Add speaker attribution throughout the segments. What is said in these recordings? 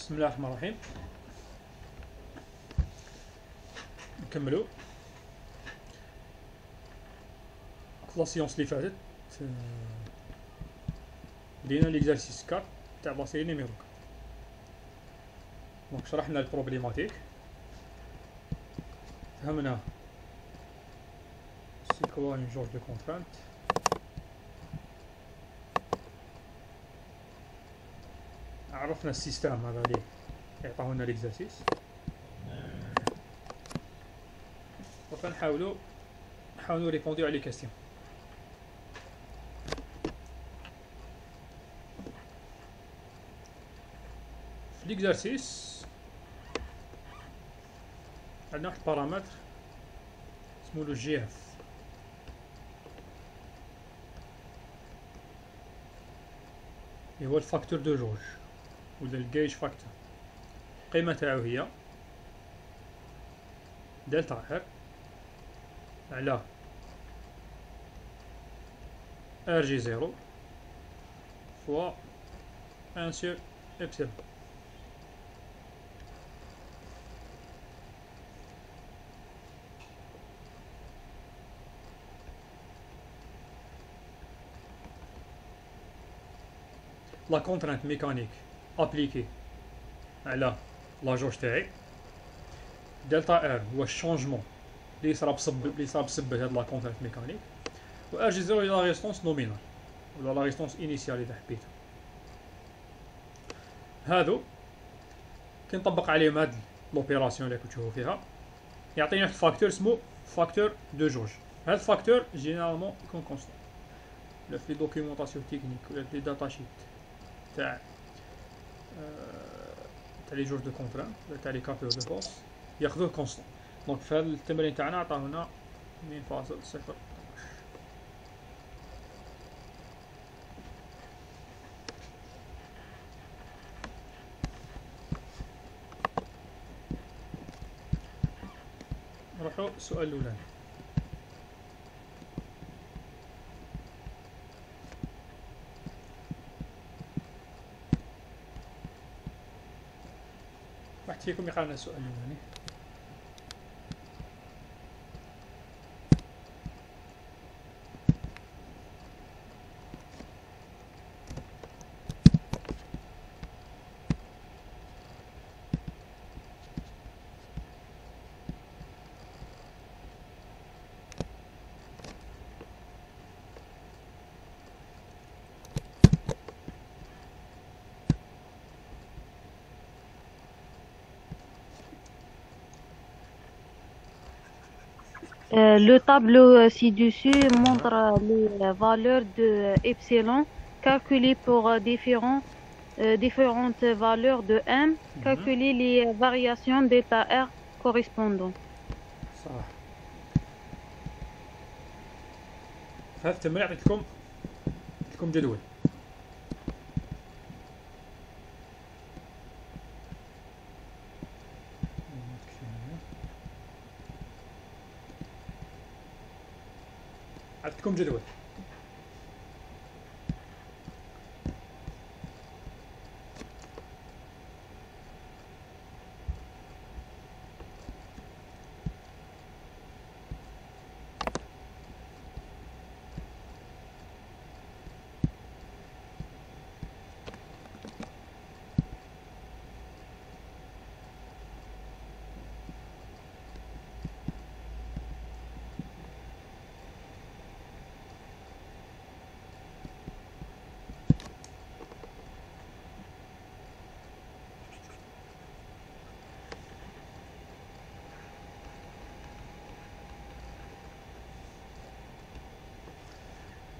Speaker 1: بسم الله الرحمن الرحيم. نكملو لا سيونس اللي فاتت بدينا ليكزارسيس 4 تاع لا سيري نيميرو 4. دونك شرحنا البروبليماتيك، فهمنا سي كوا اون جورج دو كونترانت، عرفنا السيستم هذا اللي يعطيونا ليكزارسيس، وفنحاولوا ريبوندو على لي كاستيون. في ليكزارسيس عندنا واحد البارامتر اسمو لو جي اف، اللي هو الفاكتور دو جورج ولا الجيج فاكتور. القيمة تاعو هي دلتا ار على ار جي زيرو فوا ان سور ابسيلون. لا كونترانت ميكانيك ابليكي على لا جوج تاعي دلتا ار هو الشونجمون اللي صرا بسبب هاد لا كونترانت ميكانيك، و ار جي زيرو هي لا ريسبونس نومينال ولا لا ريسبونس انيسيال اذا حبيتو. هادو كي نطبق عليهم هاد لوبيراسيون اللي كنتشوفو فيها يعطينا واحد الفاكتور اسمو فاكتور دو جورج. هاد الفاكتور جينيرالمون يكون كونستون، ولا في دوكيومونطاسيون تكنيك ولا في داتا شيت تاع لي جورج دو كونترانت ولا تاع لي كابتور دو فورس ياخذوه كونستون. دونك في هاد التمرين تاعنا عطاونا 2.0. نروحو السؤال الاولاني. واحد فيكم يقرا لنا السؤال الاولاني.
Speaker 2: Le tableau ci-dessus montre les valeurs de epsilon calculées pour différentes valeurs de m. Calculer les variations delta R correspondantes.
Speaker 1: صح. في هذا التمرين عطيت لكم جدول. عطيتكم جدول.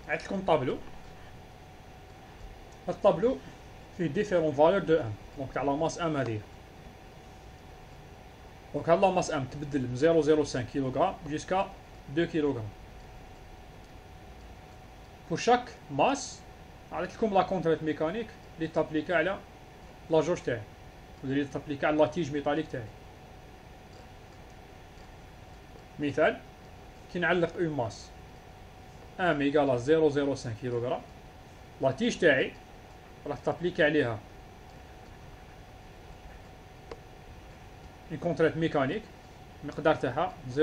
Speaker 1: عطيتكم طابلو. هاد الطابلو فيه ديفيرون فالور دو ام، دونك تاع لا ماس ام هادي. دونك هاد لا ماس ام تبدل من 0.05 كيلوغرام جوسكا 2 كيلوغرام. بور شاك ماس عطيت لكم لا كونترانت ميكانيك اللي تابليكا على لا جوج تاعي ولا اللي تابليكا على لا تيج ميتاليك تاعي. مثال كي نعلق اون ماس ام ايكالا 0.05 كيلوغرام، لا تيج تاعي راح تابليكي عليها اون كونترانت ميكانيك المقدار تاعها 0.50523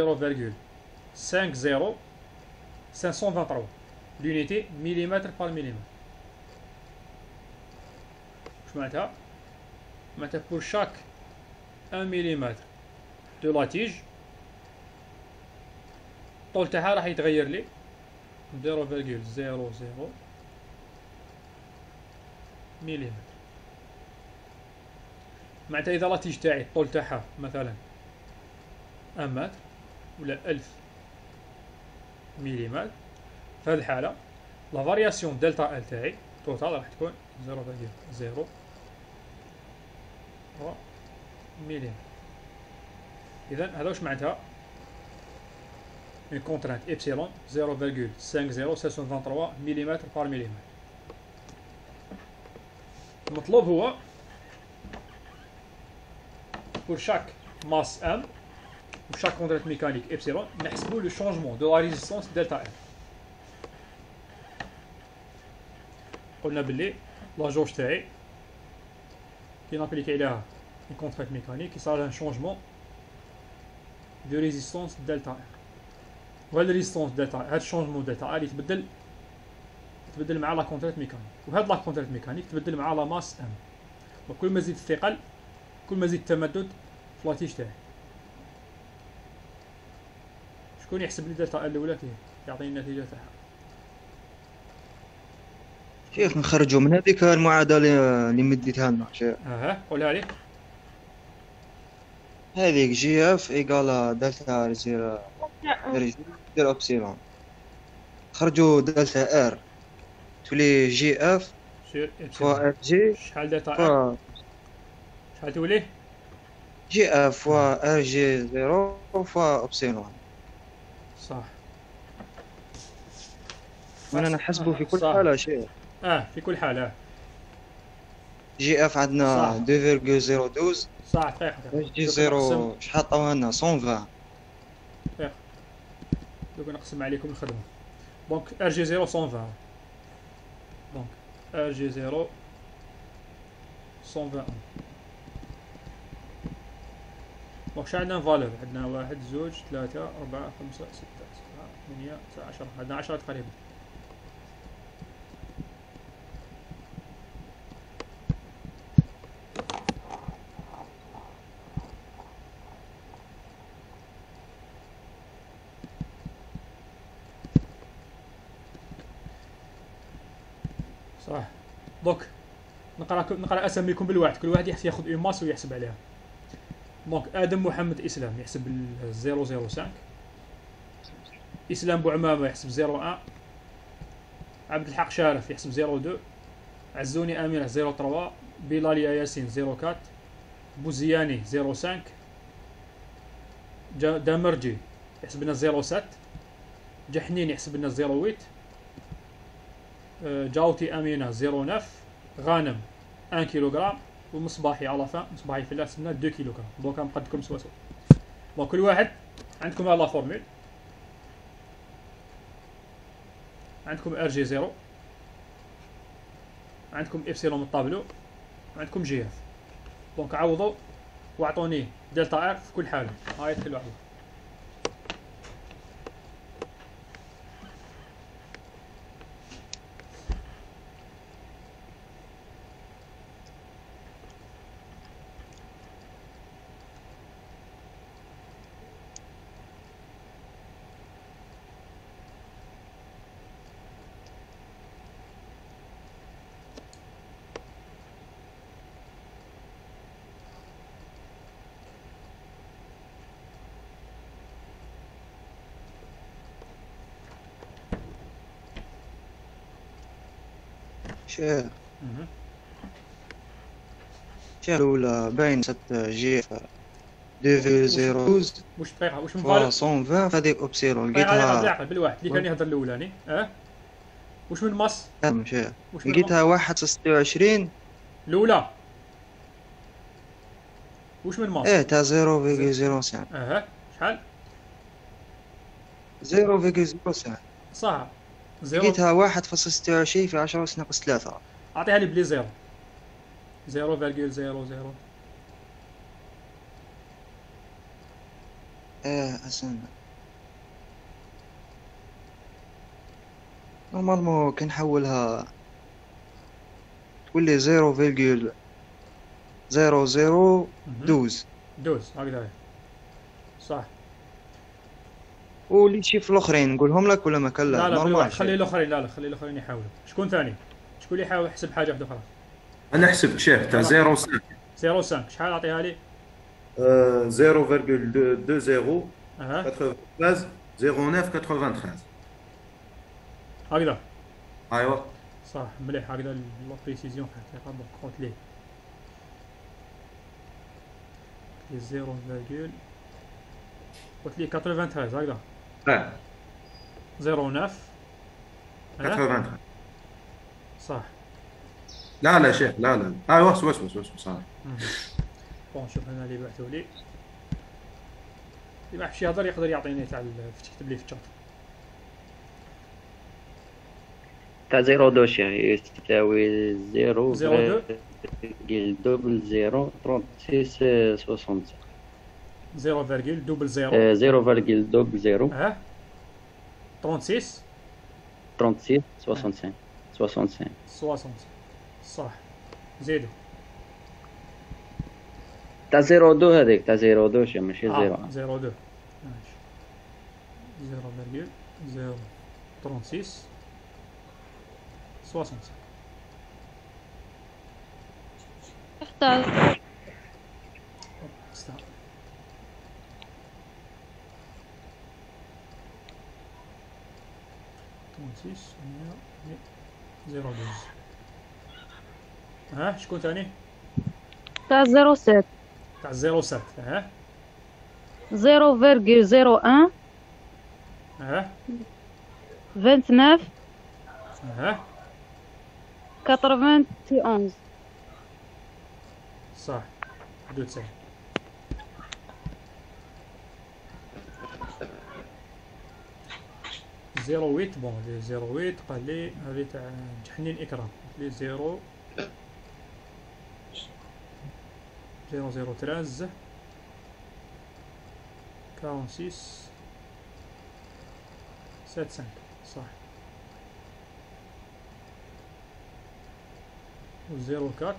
Speaker 1: l'unité millimètre par millimètre. واش معناتها؟ معناتها pour chaque 1 millimètre de la tige الطول تاعها راح يتغير لي 0.00 مليمتر. معناتها اذا لا تيج تاعي الطول تاعها مثلا 1 متر ولا 1000 مليمتر، في هذه الحالة لا فارياسيون دلتا ال تاعي توتال راح تكون 0.03 مليمتر. اذا هذا واش معناتها؟ une contrainte epsilon 0.50723 ملم par ملم. المطلوب هو pour chaque masse M ou chaque contrainte mécanique epsilon نحسبوا le changement de la résistance delta R. قلنا باللي لا جوج تاعي كي نابليكي عليها une contrainte mécanique يصير un changement de résistance delta R. وهاد الريزيستونس دلتا هاد الشونجمون دلتا ار يتبدل مع لا كونترانت ميكانيك، وهاد لا كونترانت ميكانيك تبدل مع لا ماس ام. وكل ما زيد الثقل كل ما زيد التمدد في لاتيج تاعي. شكون يحسب لي دلتا ار الاولى يعطيني النتيجه تاعها؟
Speaker 3: شيخ نخرجوا من هذيك المعادله اللي مديتها لنا شيخ.
Speaker 1: قولها لي.
Speaker 3: هذيك جي اف ايكالا دلتا زيرو دير ابسيلون، خرجوا دلتا ار تولي جي اف فوا اف جي.
Speaker 1: شحال دلتا ار؟ شحال تولي؟
Speaker 3: جي اف فوا ار جي زيرو فوا ابسيلون.
Speaker 1: صح.
Speaker 3: وانا نحسبه في كل حاله شيخ.
Speaker 1: في كل حاله.
Speaker 3: جي اف عندنا 2.012.
Speaker 1: صح دقيقه.
Speaker 3: جي زيرو شحال عطاوها لنا 120.
Speaker 1: دوك نقسم عليكم الخدمه. دونك ار جي 0 120. دونك ار جي 0 121. دونك شحال عندنا فالور؟ عندنا 1 2 3 4 5 6 7 8 9 10. عندنا 10 تقريبا. صح. دوك نقرا اساميكم بالواحد، كل واحد ياخذ اون ماس ويحسب عليها. دونك ادم محمد اسلام يحسب 005. اسلام بوعمامه يحسب 01. عبد الحق شارف يحسب 02. عزوني اميره 03. بلاليا ياسين 04. بوزياني 05. دامرجي يحسب لنا 07. جحنين يحسب لنا 08. جاوتي امينه 09. غانم 1 كيلوغرام. ومصباحي على فان مصباحي فلاس حسبنا 2 كيلوغرام. دونك نقدكم سوا. دونك كل واحد عندكم لا فورمول. عندكم ار جي 0، عندكم ابسيلون من الطابلو، وعندكم جي اف. دونك عوضوا واعطوني دلتا ار في كل حاله. هاي كل واحده.
Speaker 3: شيخ الأولى باين 6 جي 2.012.
Speaker 1: واش دقيقه واش من فالور
Speaker 3: 120 هذيك اوبسيلون
Speaker 1: لقيتها بالواحد اللي كان يهضر الاولاني. واش من ماس؟
Speaker 3: شيخ لقيتها 1.26
Speaker 1: الاولى. واش من ماس؟
Speaker 3: تاع 0.05.
Speaker 1: شحال؟
Speaker 3: 0.05
Speaker 1: صح.
Speaker 3: لقيتها 1.26 في 10 ناقص 3.
Speaker 1: اعطيها لي بلي 0. 0.00
Speaker 3: استنى نورمالمون كنحولها تولي 0.0012
Speaker 1: دوز هكذا صح.
Speaker 3: ولي شيف الاخرين نقولهم لك ولا ما كان
Speaker 1: لا لا
Speaker 3: نورمال
Speaker 1: خلي الاخرين، لا خلي الاخرين يحاولوا. شكون ثاني؟ شكون اللي يحاول يحسب حاجه واحده اخرى؟
Speaker 4: انا حسبت شيخ تاع 0.5
Speaker 1: 0.5 شحال اعطيها لي؟
Speaker 4: 0.20
Speaker 1: اها
Speaker 4: 93 09 93.
Speaker 1: هكذا
Speaker 4: ايوا
Speaker 1: صح مليح. هكذا لا بريسيزيون حقيقه دونك قلت ليه 0 فيرغول قلت لي 93 هكذا 09
Speaker 4: 93.
Speaker 1: صح.
Speaker 4: لا شيخ لا ايوا وس صح.
Speaker 1: بون شوف هنا اللي بعثوا لي، اللي ما حبش يهضر يقدر يعطيني تاع يكتب لي في الشات.
Speaker 5: تاع 0.2 شيخ يساوي
Speaker 1: 0.2
Speaker 5: 0.0036
Speaker 1: 0.00 ها 36
Speaker 5: 36 65
Speaker 1: صح. زيدوا
Speaker 5: تاع 0.2 هذيك تاع 0.2 شيخ ماشي 0.
Speaker 1: 0.2 ماشي 0.036 65.
Speaker 2: اختار
Speaker 1: استنى ها شكون ثاني؟
Speaker 2: تاع 07
Speaker 1: تاع 07 ها
Speaker 2: 0.01
Speaker 1: ها
Speaker 2: 29
Speaker 1: ها
Speaker 2: 91
Speaker 1: صح 92. زيرو ويت بون لي 08 قال لي هذه تاع جحنين اكرام لي 0 0013 46 75 صح. و 04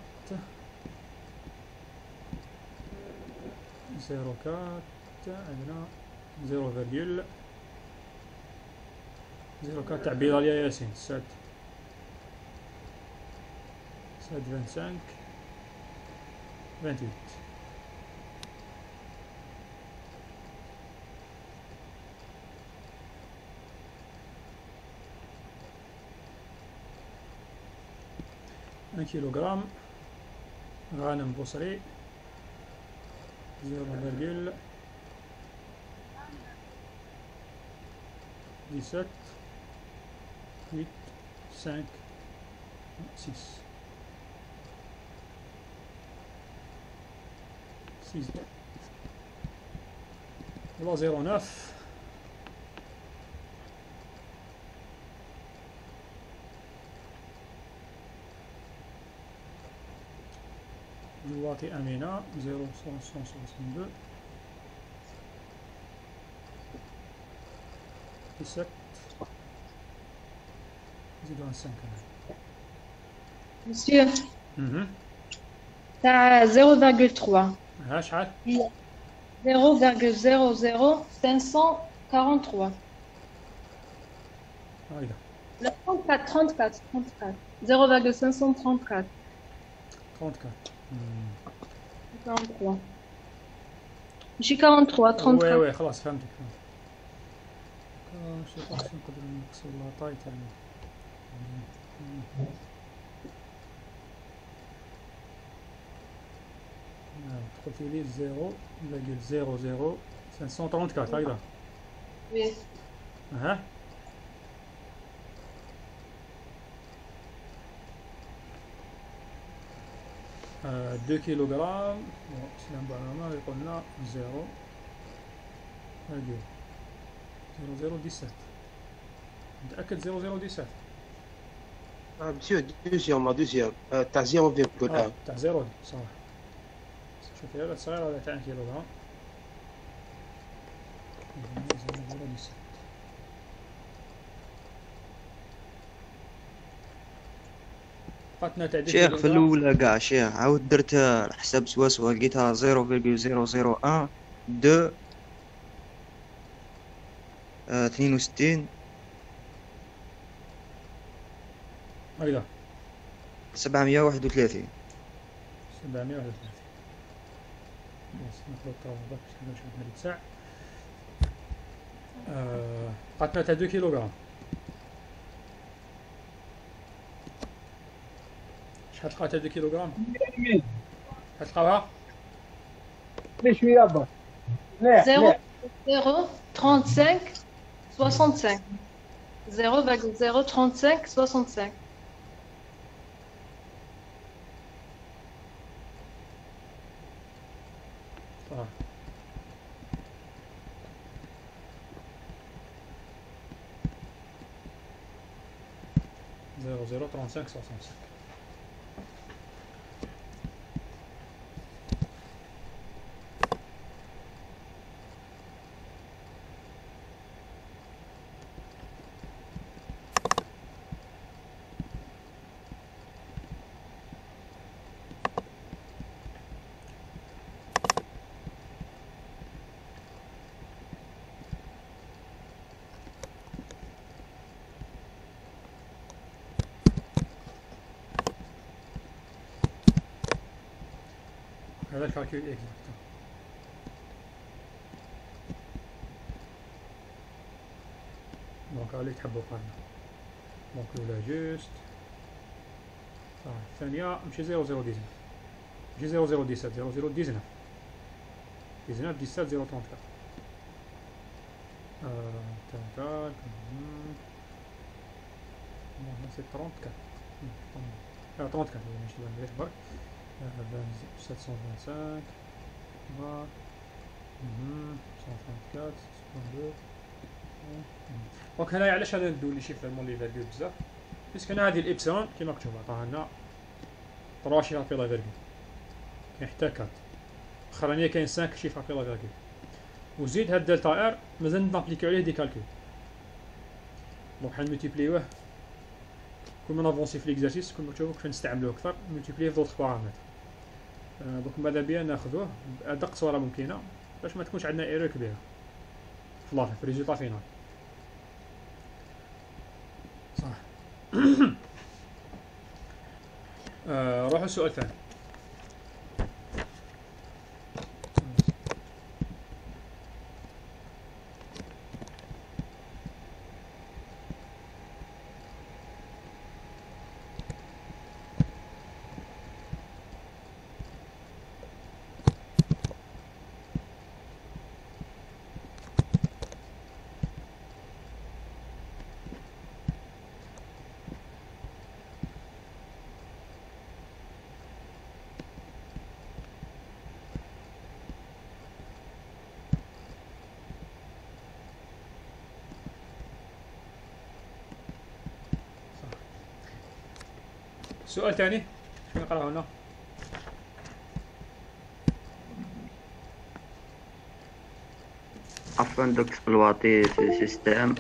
Speaker 1: عندنا 0.04 تاع بلال يا ياسين ساد 25 28. un kilogramme غانم بصري 0.17 8 5 6 6 والله 0.9 جواتي أمينة 0.162 17 زيدو 5 كمان.
Speaker 6: Monsieur, t'as 0,3.
Speaker 1: ها شحال؟
Speaker 6: 0,00543.
Speaker 1: هكذا
Speaker 6: Le 34. 0,534.
Speaker 1: 34
Speaker 6: 43. J'ai 43, 34.
Speaker 1: وي خلاص فهمتك. شو نقدر نقصر لاطاي تاعنا. قلت لي 0.00534 هكذا.
Speaker 6: Oui.
Speaker 1: ها 2 كيلوغرام سلام بعمر قلنا 0.0017 متأكد 0.017
Speaker 7: Monsieur, deuxième, t'as 0,1.
Speaker 1: تاع 0 صح. شوف هذا صغير هذا تاع 1 كيلوغرام عطنا تاع
Speaker 3: شيخ في الاولى كاع شيخ عاود درت الحساب سوا لقيتها 0.001 2 62
Speaker 1: هكذا
Speaker 3: 731.
Speaker 1: 731. بس نخلط الطاولة باش نشوف هاد الساعة. عطنا تاع 2 كيلوغرام. شحال تلقى تاع 2 كيلوغرام؟ شحال تلقاوها؟
Speaker 8: شوية برك.
Speaker 6: 0,035 65. 0,035 65.
Speaker 1: صح. زيرو زيرو 35 65. هذا الكالكول اكزاكت. دونك اللي تحبوا قارنة. دونك الأولى جوست. صح الثانية ماشي 0019 ماشي 0017 0019 19 17 034. تاك سي 34. 34 ماشي مليح برك. 725 var 134 62. دونك هنايا علاش هذا ندو لي شيفر مون لي فيرغول بزاف باسكو هنا هذه الابسلون كيما مكتوب عطاها لنا 3 شيفر في لا فيرغول، كاين حتى 4 الاخرانيه كاين 5 شيفر في لا فيرغول، وزيد هاد دلتا ار مازال نابليكيو عليه دي كالكول. دونك حنملتيبليوه كل ما نافونسي في ليكزارسيس كل ما تشوفوا كيف نستعملوه اكثر نملتيبليه في دوطخ بارامتر. دونك ماذا بيا ناخذوه بادق صوره ممكنه باش ما تكونش عندنا ايرور كبيره في لافي في الريزولتا فينال. صح. روحوا السؤال الثاني. سؤال ثاني شنو نقراه هنا؟
Speaker 5: Afin d'exploiter ce système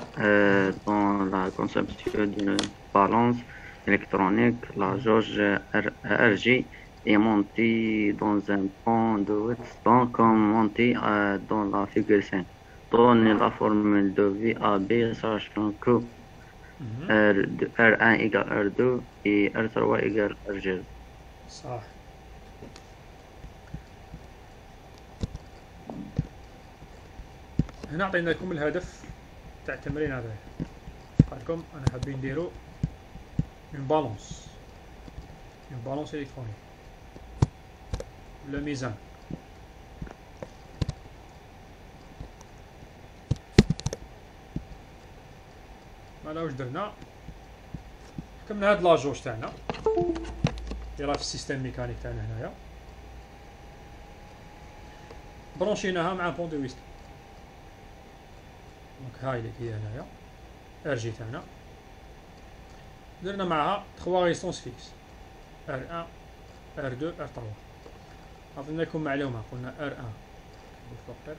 Speaker 5: dans la conception d'une balance électronique, la jauge RJ est montée dans un pont de Wheatstone comme monté dans la figure 5. Donnez la formule de VAB sachant que R1 égale R2 et R3 égale RG.
Speaker 1: صح. هنا عطينا لكم الهدف تاع التمرين هذا. قال لكم انا حابين نديرو اون بالونس الكترونيك ولا ميزان. هنا واش درنا؟ حكمنا هاد لاجوج تاعنا اللي راه في السيستم ميكانيك تاعنا هنايا، برونشيناها مع بون دو ويست. دونك هاي اللي هي هنايا ار جي تاعنا، درنا معها 3 ريزونس فيكس ار 1 ار 2 ار 3. عطينا لكم معلومه قلنا ار 1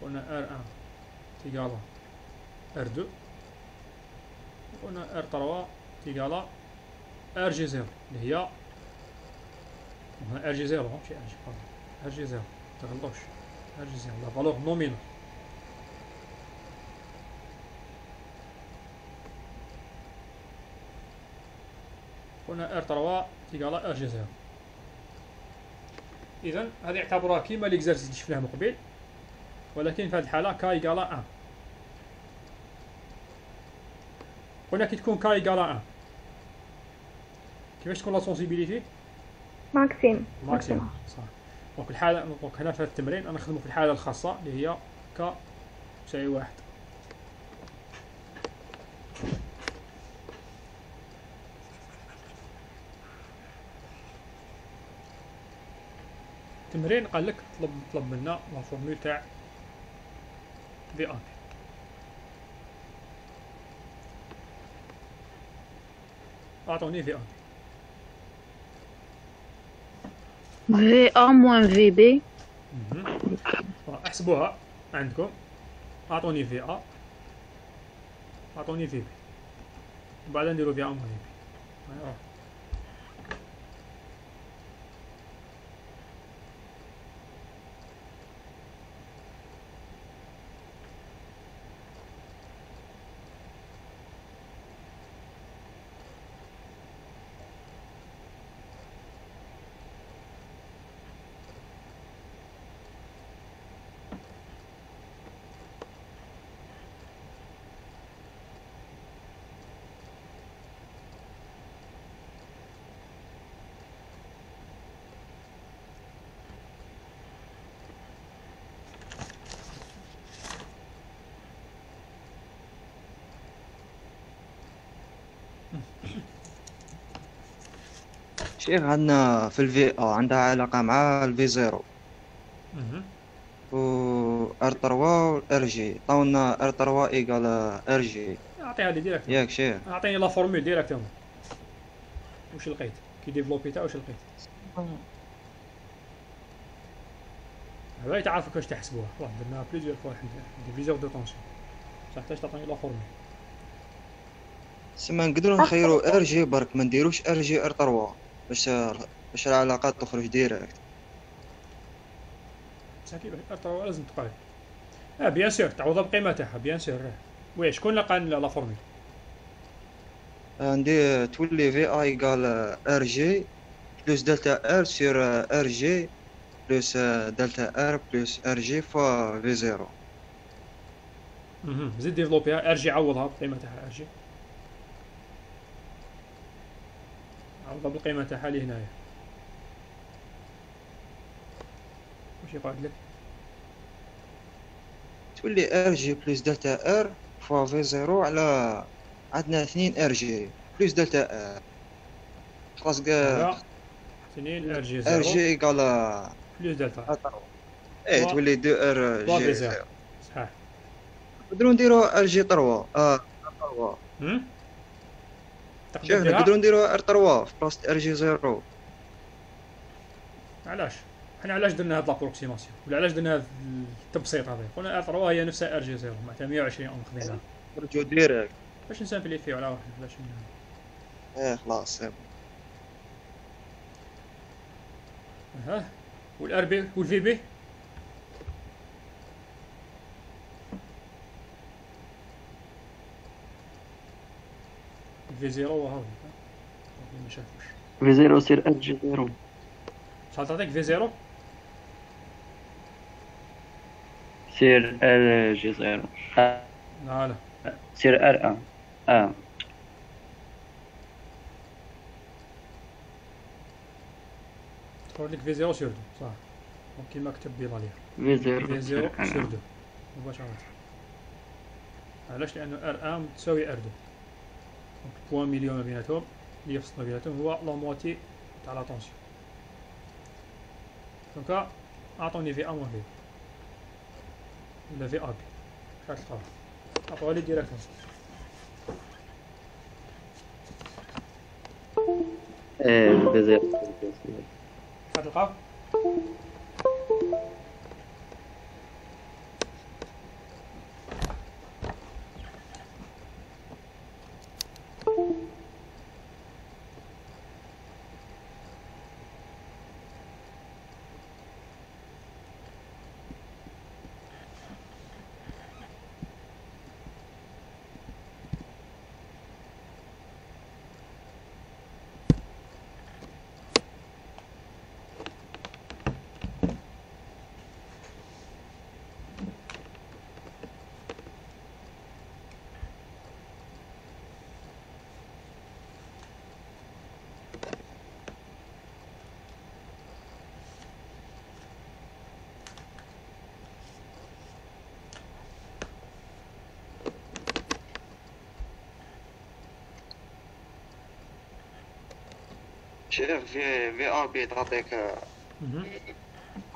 Speaker 1: قلنا R1 égale R2 وقلنا R3 égale RG0 اللي هي RG0 ماشي RG0 متغلطوش RG0 لا فالور نومينال. قلنا R3 égale RG0. إذا هذه اعتبروها كيما ليكزارسيس اللي شفناه من قبل، ولكن في هذه الحالة K égale 1. قلنا كي تكون K égale 1 كيفاش تكون لا سونسيبيليتي؟ ماكسيموم صح. دونك الحالة دونك هنا في هذا التمرين أنا نخدمو في الحالة الخاصة اللي هي K تساوي 1. التمرين قال لك طلب منا لا فورمول تاع في ان. اعطوني في ان.
Speaker 2: في A moins VB.
Speaker 1: احسبوها عندكم. اعطوني في A اعطوني في B وبعدين نديرو في A moins VB.
Speaker 3: شيخ عندنا في الفي عندها علاقة مع الفي زيرو و ار 3 و ار جي. عطاونا ار 3 ايكال ار جي.
Speaker 1: اعطيها لي ديريكت
Speaker 3: ياك شيخ
Speaker 1: اعطيني لا فورمول ديريكتومون. واش لقيت كي ديفلوبيتها واش لقيت؟ هذا تعرفوا كيفاش تحسبوها. والله درناها بليزيور فوا حنا ديفيزور دو طونسيون. تحتاج تعطيني لا فورمول.
Speaker 3: سما نقدروا نخيروا ار جي برك ما نديروش ار جي ار 3 باش العلاقات تخرج ديريكت.
Speaker 1: مساكين ار 3 لازم تقال. بيان سور تعوضها بالقيمه تاعها بيان سور. وي شكون لقى لا فورمول؟
Speaker 3: عندي تولي في اي ايكال ار جي بلس دلتا ار سور ار جي بلس دلتا ار بلس ار جي فوا في زيرو.
Speaker 1: زيد ديفلوبيها ار جي عوضها بالقيمه تاعها ار جي. عوضها بالقيمه تاعها اللي هنايا. واش يقعد لك؟
Speaker 3: تولي ار جي بلس دلتا ار فوا في زيرو على عندنا 2 ار جي بلس دلتا ار. خلاص كاع
Speaker 1: 2 ار جي 0
Speaker 3: ار جي ايكال
Speaker 1: بلس دلتا.
Speaker 3: ايه تولي 2 ار جي
Speaker 1: صحيح.
Speaker 3: نقدروا نديروا ار جي 3 شوف نقدروا نديروا ار 3 في بلاصه ار جي 0.
Speaker 1: علاش؟ حنا علاش درنا هاد لابروكسيماسيون ولا علاش درنا هاد التبسيط هذا؟ قلنا ار 3 هي نفسها ار جي 0 معناتها 120 اون خديناها.
Speaker 3: نرجعوا ديريكت
Speaker 1: باش نسامبليفيو على واحد باش
Speaker 3: خلاص.
Speaker 1: والار بي والفي بي في زيرو هاو ما شافوش
Speaker 5: في زيرو سير ار جي زيرو.
Speaker 1: شحال تعطيك في زيرو؟
Speaker 5: سير ار جي زيرو.
Speaker 1: لا
Speaker 5: سير ار
Speaker 1: تخرج لك في زيرو سور دو صح. دونك كيما كتب بيضا ليها
Speaker 5: في زيرو
Speaker 1: في زيرو سور دو مباشرة. علاش؟ لأنه ار ان تساوي ار دو. دونك بوان مليون ما بيناتهم اللي يفصل ما بيناتهم هو لا مواتي تاع لا طونسيون. دونك اعطوني في ان و في ولا في ا بي شحال تلقاو؟ عطوها لي ديريكتومون.
Speaker 5: في زيرو
Speaker 1: شحال تلقاو؟
Speaker 3: شوف في ار بي تعطيك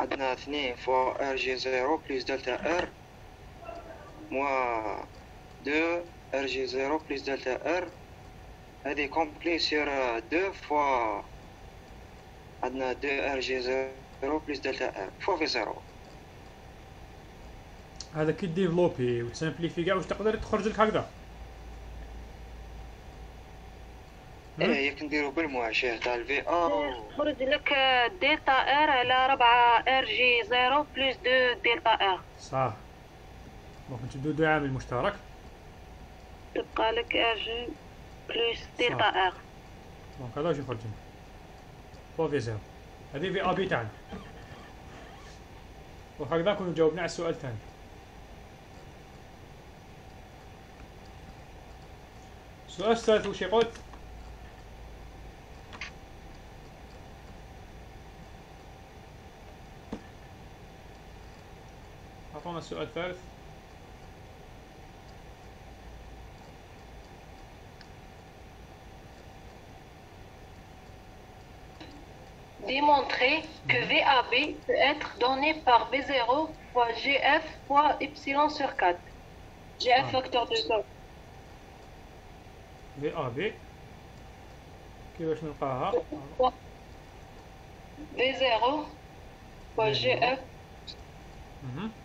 Speaker 3: عندنا 2 فوا ار جي 0 بلس دلتا ار موا 2 ار جي 0 بلس دلتا ار. هذه كومبلي سير 2 فوا عندنا 2 ار جي 0 بلس دلتا ار فوا في 0.
Speaker 1: هذا كي ديفلوبي وتسامبليفي كاع واش تقدر تخرج لك هكذا.
Speaker 3: ايه كنديرو بالمعاشر تاع الفي ار.
Speaker 2: خرج لك دلتا ار على 4 ار جي 0 بلس 2 دلتا ار.
Speaker 1: صح. دونك نتبدو دو عامل مشترك.
Speaker 2: تبقى لك ار جي بلس دلتا ار.
Speaker 1: دونك هذا واش يخرج لنا فوا في 0. هذه في ابي تاعنا. وهكذا نكونو جاوبنا على السؤال الثاني. السؤال الثالث واش يقول؟ أعطونا السؤال الثالث.
Speaker 6: Démontrer que VAB peut être donné par V0 fois GF fois Y sur 4. GF facteur de 2.
Speaker 1: VAB كيفاش نلقاها؟
Speaker 6: V0 fois GF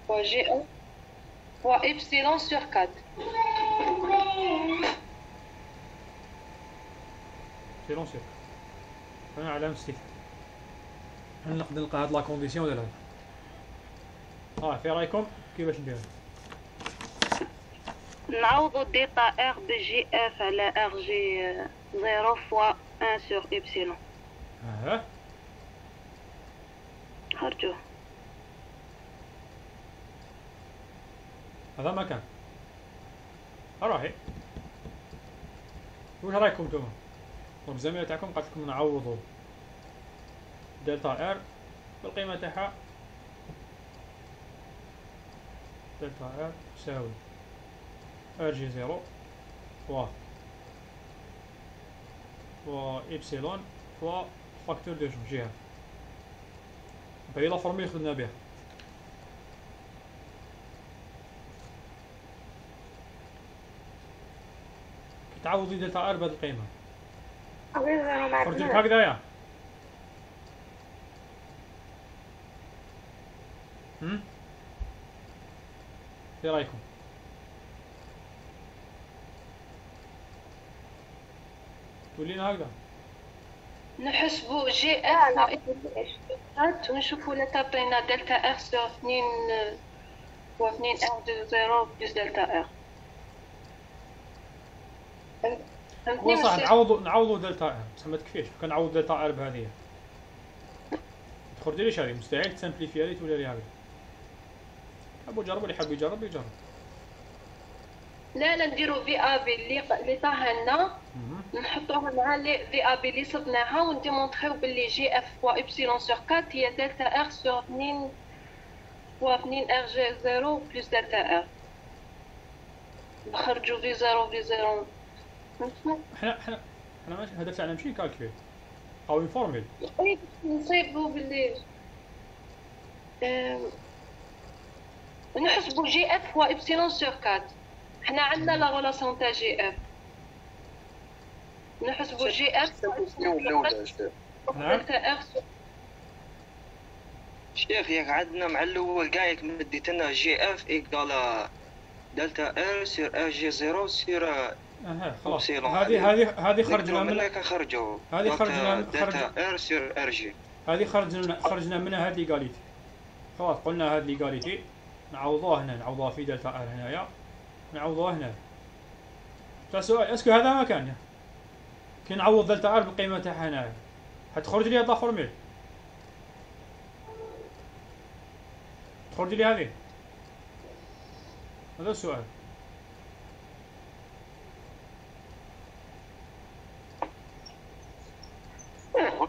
Speaker 6: fois GF fois Y sur 4.
Speaker 1: سيلون سير. أنا علامة استفهام. هل نقدر نلقى هاد لا كونديسيون ولا لا؟ في رايكم كيفاش نديرو؟
Speaker 2: نعوضو دلتا ار دو جي اف على ار جي 0 فوا 1 سور إبسيلون. خرجوه.
Speaker 1: هذا مكان. أراهي. واش رايكم نتوما؟ دونك الزميلة تاعكم قالت لكم نعوضو دلتا ار بالقيمة تاعها دلتا ار تساوي ار جي 0 فوا إبسيلون فوا فاكتور دو جي اف. هي لا فورميل خدمنا بها. كي تعوضي دلتا ار بهاد القيمة خرج لك هكذايا. ايه رايكم؟ تقولين هكذا؟
Speaker 6: نحسبوا جي اف ونشوفوا لا تعطينا دلتا ار سور 2 و 2 ار دو 0 بلس دلتا ار.
Speaker 1: هو صح نعوضوا دلتا ار بصح ما تكفيش. كان نعوض دلتا ار بهذه تخرج ليش هذه مستحيل تسامبليفيها لي تولي لي هكذا. حبوا يجربوا اللي حاب يجرب يجرب.
Speaker 6: لا نديرو في ابي اللي طاح لنا نحطوها مع لي في ابي اللي صبناها ونديمونطريو باللي جي اف فوا إبسيلون سور 4 هي دلتا ار سور 2 فوا 2 ار جي 0 بلس دلتا ار. نخرجو في 0 في 0.
Speaker 1: احنا ماشي الهدف تاعنا ماشي كالكولي او انفورميل.
Speaker 6: نصيبو باللي نحسبو جي اف فوا إبسيلون سور 4. حنا عندنا لا غولاسيون تاع جي اف. نحسبو جي اف دلتا ار.
Speaker 3: شيخ ياك عندنا مع الاول كاع ياك مديت لنا جي اف ايكال دلتا ار سير ار جي 0 سير
Speaker 1: خلاص. هذه خرجنا منها.
Speaker 3: كنخرجوا
Speaker 1: هذه خرجنا
Speaker 3: دلتا ار سير ار جي.
Speaker 1: هذه خرجنا منها هذه ليغاليتي. خلاص قلنا هذه ليغاليتي نعوضوها هنا. نعوضوها في دلتا ار هنايا نعوضوها هنا. تاع سؤال اسكو هذا ما كان كي نعوض دلتا ار بالقيمه تاعها هنايا حتخرج لي هاد لا فورميل. تخرج لي هذه. هذا السؤال.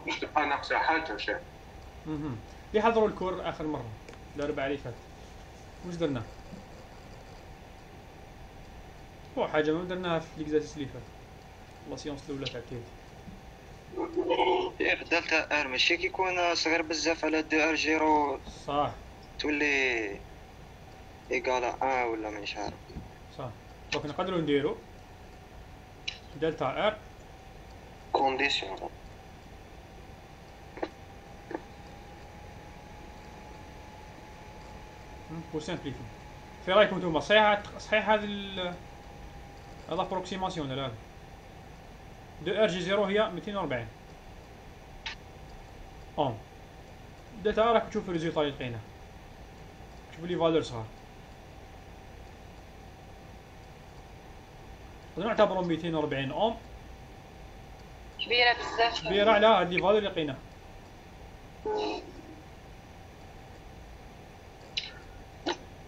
Speaker 4: مش تبقى ناقصة حاجة شيخ.
Speaker 1: اللي حضروا الكور آخر مرة الأربعاء اللي فات واش درنا؟ هو حاجة ما درناها في ليكزارسيس اللي فات. لا سيونس الأولى تاع كيف.
Speaker 3: ياك دلتا ار ماشي كيكون صغير بزاف على 2 ار جيرو
Speaker 1: صح
Speaker 3: تولي ايكالا 1 ولا مانيش عارف.
Speaker 1: صح. دونك نقدروا نديرو دلتا ار
Speaker 3: كونديسيون
Speaker 1: بور سامبليفي. في رايكم نتوما صحيح هذا ابروكسيماسيون ولا لا؟ 2 ار جي 0 هي 240 اوم. دلتا ار راك تشوف الريزولتا اللي لقيناه، شوفوا لي فالور صغار، نعتبروا 240 اوم
Speaker 6: كبيرة بزاف.
Speaker 1: كبيرة على هاد لي فالور اللي لقيناه.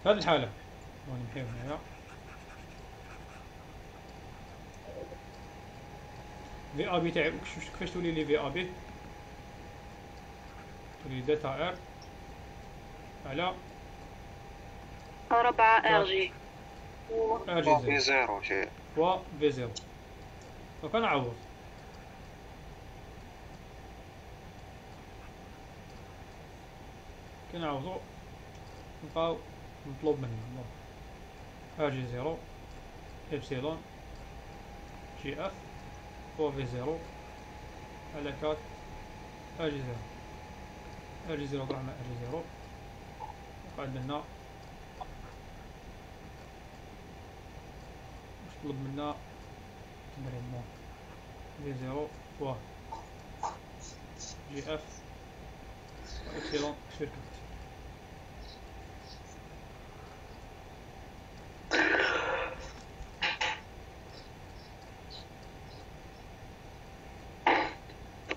Speaker 1: في هذه الحالة نمحيو هنايا في ا بي تاعي كيفاش تولي لي في ا بي؟ تولي دلتا ار على
Speaker 2: 4 ار جي
Speaker 1: ار جي
Speaker 3: في زيرو شيء
Speaker 1: و في زيرو. دونك نعوض كي نعوضو نلقاو مطلوب منا ار جي 0 إبسيلون جي اف و في 0 على 4 ار جي 0. ار جي 0 طلعنا ار جي 0 وقعد لنا واش طلب منا تمرين في 0 و جي اف و إبسيلون شركة.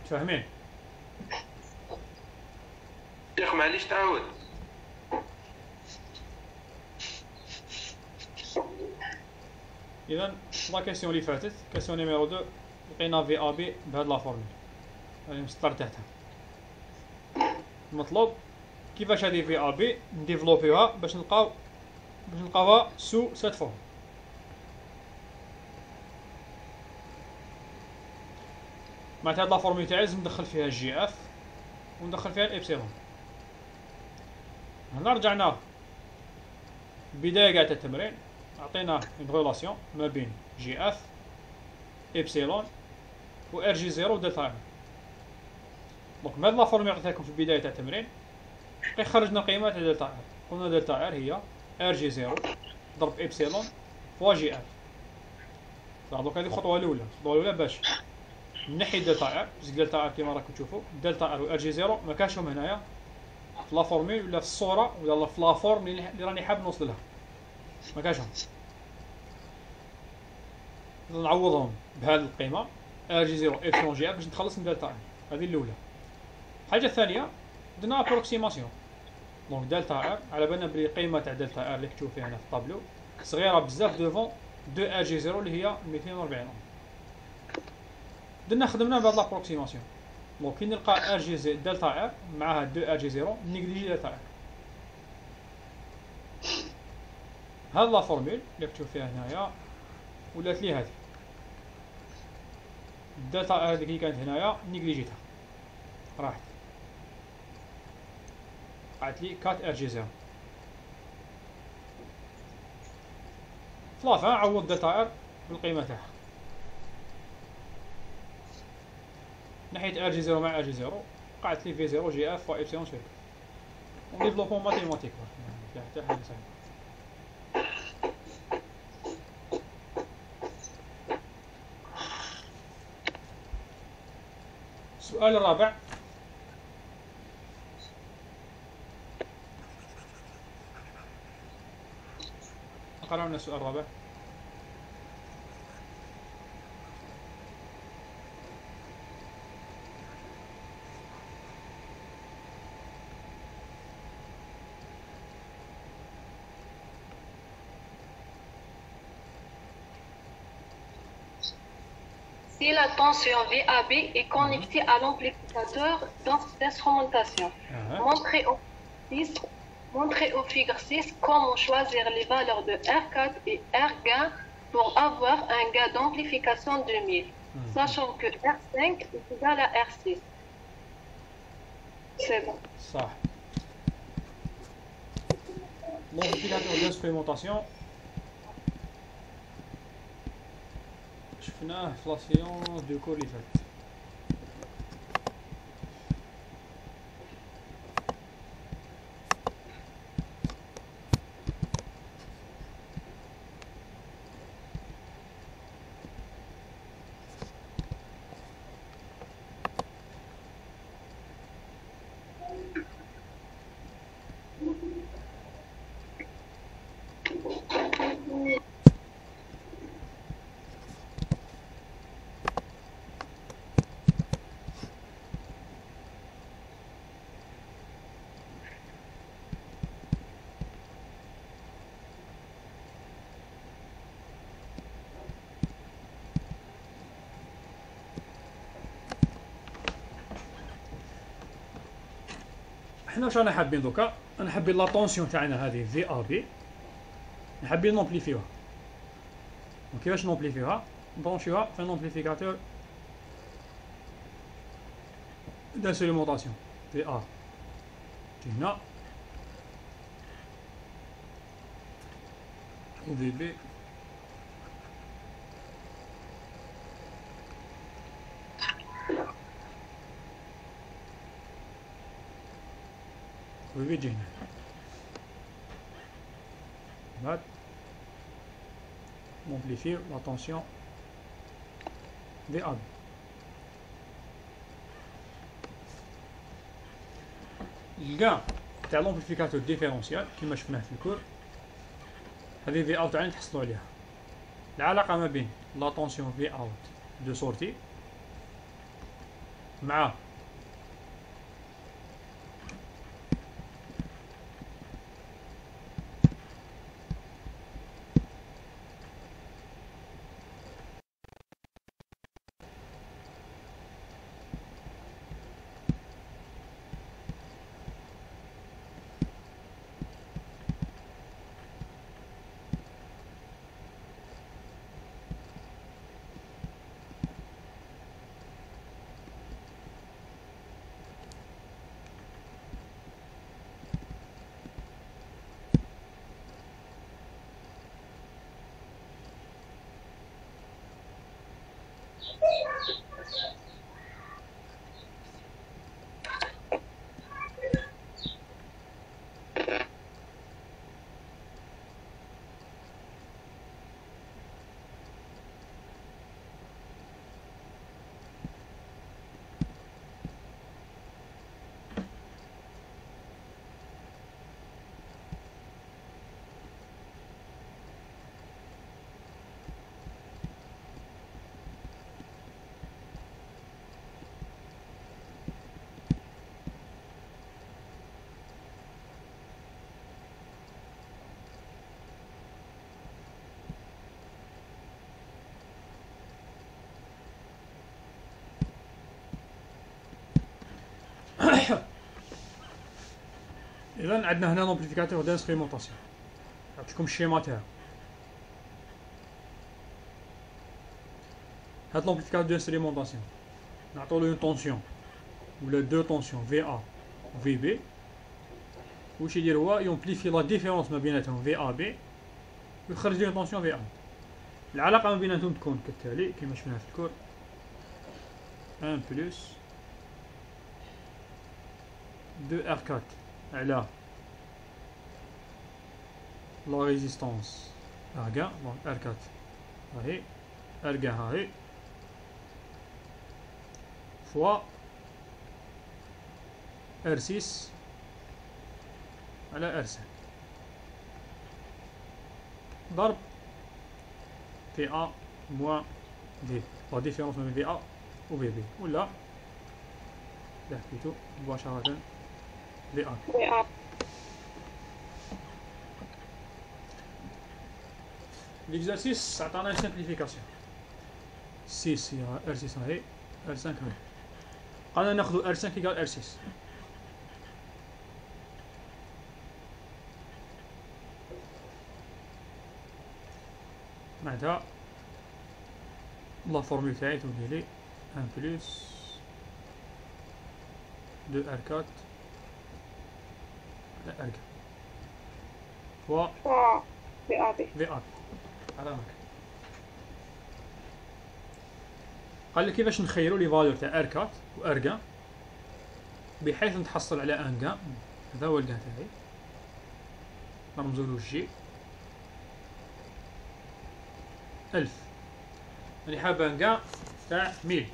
Speaker 1: فاهمين؟
Speaker 4: شيخ معليش تعاود.
Speaker 1: اذا لا كيسيون اللي فاتت كيسيون نيميرو 2 لقينا في ا بي بهاد لا فورمول هاني مسطر تحتها. المطلوب كيفاش هذه في ا بي نديفلوبيوها باش نلقاوها سو سات فورم. معناتها هاد لا فورمول تاعي لازم ندخل فيها الجي اف وندخل فيها الابسيلون. هنا رجعنا البداية قاع تاع التمرين، عطينا اون غولاسيون ما بين جي اف ابسيلون و ار جي 0 و دلتا ار. دونك بهاد لا فورمول عطيتها لكم في البداية تاع التمرين خرجنا قيمة تاع دلتا ار. قلنا دلتا ار هي ار جي 0 ضرب ابسيلون فوا جي اف. دونك هذه الخطوة الأولى باش نحي دلتا ار، باسكو دلتا ار كيما راكم تشوفوا دلتا ار و ار جي 0 ما كانش هنايا في لا فورمول ولا في الصورة ولا في لا فورم اللي راني حاب نوصل لها، ما كانش. نعوضهم بهذه القيمة ار جي 0 ابسيلون جي اف باش نتخلص من دلتا ار. هذه الأولى. الحاجة الثانية درنا ابروكسيماسيون. دونك دلتا ار على بالنا بلي قيمة تاع دلتا ار اللي كتشوف فيها هنا في الطابلو صغيرة بزاف دوفون 2 ار جي 0 اللي هي 240 درنا خدمنا بهاد لابروكسيماسيون. دونك كي نلقى ار جي دلتا ار معاها 2 ار جي 0 نيجليجي دلتا ار. هاد لا فورمول اللي كتشوف فيها هنايا ولات لي هذه دلتا ار اللي كانت هنايا نيجليجيتها راحت قعدت لي 4 ار جي 0. في لافان عوض دلتا ار بالقيمة تاعها. نحيت ار جي 0 مع ار جي 0 قعدت لي في 0 جي اف و ابسيلون شركة. وديفلوبمون ماتيماتيك فيها حتى حاجة صعيبة. السؤال الرابع اقرأ لنا السؤال الرابع.
Speaker 6: Si la tension VAB est connectée à l'amplificateur dans d'instrumentation, montrez au figure 6 comment choisir les valeurs de R4 et R gain pour avoir un gain d'amplification de 1000, sachant que R5 est égal à R6. سي بون
Speaker 1: صح. موديفيكاتور دانسبيريمونطاسيون شفناه في لاسيونس دو كور اللي فات. حنا واش رانا حابين دوكا؟ انا حابين لا طونسيون تاعنا هذه في ا بي حابين نومبليفيوها. وكيفاش نومبليفيوها؟ نبرونشيوها في نومبليفيكاتور دانسبيريمونطاسيون في ا. هنا و في بي وفي جينا بعد نومبليفيو لا طونسيون في ا. الكاع تاع لومبليفيكاتور ديفيرونسيال كيما شفناه في الكور هذه في اوت تاعنا نحصلوا عليها. العلاقه ما بين لا طونسيون في اوت دو سورتي مع اذا عندنا هنا نومبليفيكاتور دانسبيريمونطاسيون. نعطيكم الشيما تاعها. هاد لومبليفيكاتور دانسبيريمونطاسيون نعطولو اون طونسيون ولا دو طونسيون في ا و في بي. واش يدير هو يومبليفي لا ديفيرونس ما بيناتهم في ا بي ويخرج لي طونسيون في ا. العلاقه ما بيناتهم تكون كالتالي كما شفنا في الكور 1 بلس 2 R4 على لا ريزيستانس R1 دونك R4 هاهي R1 هاهي فوا R6 على R5 ضرب في A موان في لا ديفيرونس بين في A و في B ولا لا حكيتو مباشرة في A. L'exercice عطانا une simplification 6 هي R6 هاهي R5 هاهي قالنا ناخذ R5 يقال R6 بعدها لا فورمول تاعي تولي لي 1 بلس 2 R4 على R4 فوا
Speaker 6: VAB.
Speaker 1: على هاك. قال لي كيفاش نخيروا لي فالور تاع R4 و R1 بحيث نتحصل على ان كان. هذا هو الكان تاعي، نرمزوا له جي 1000. راني حاب ان كان تاع 1000.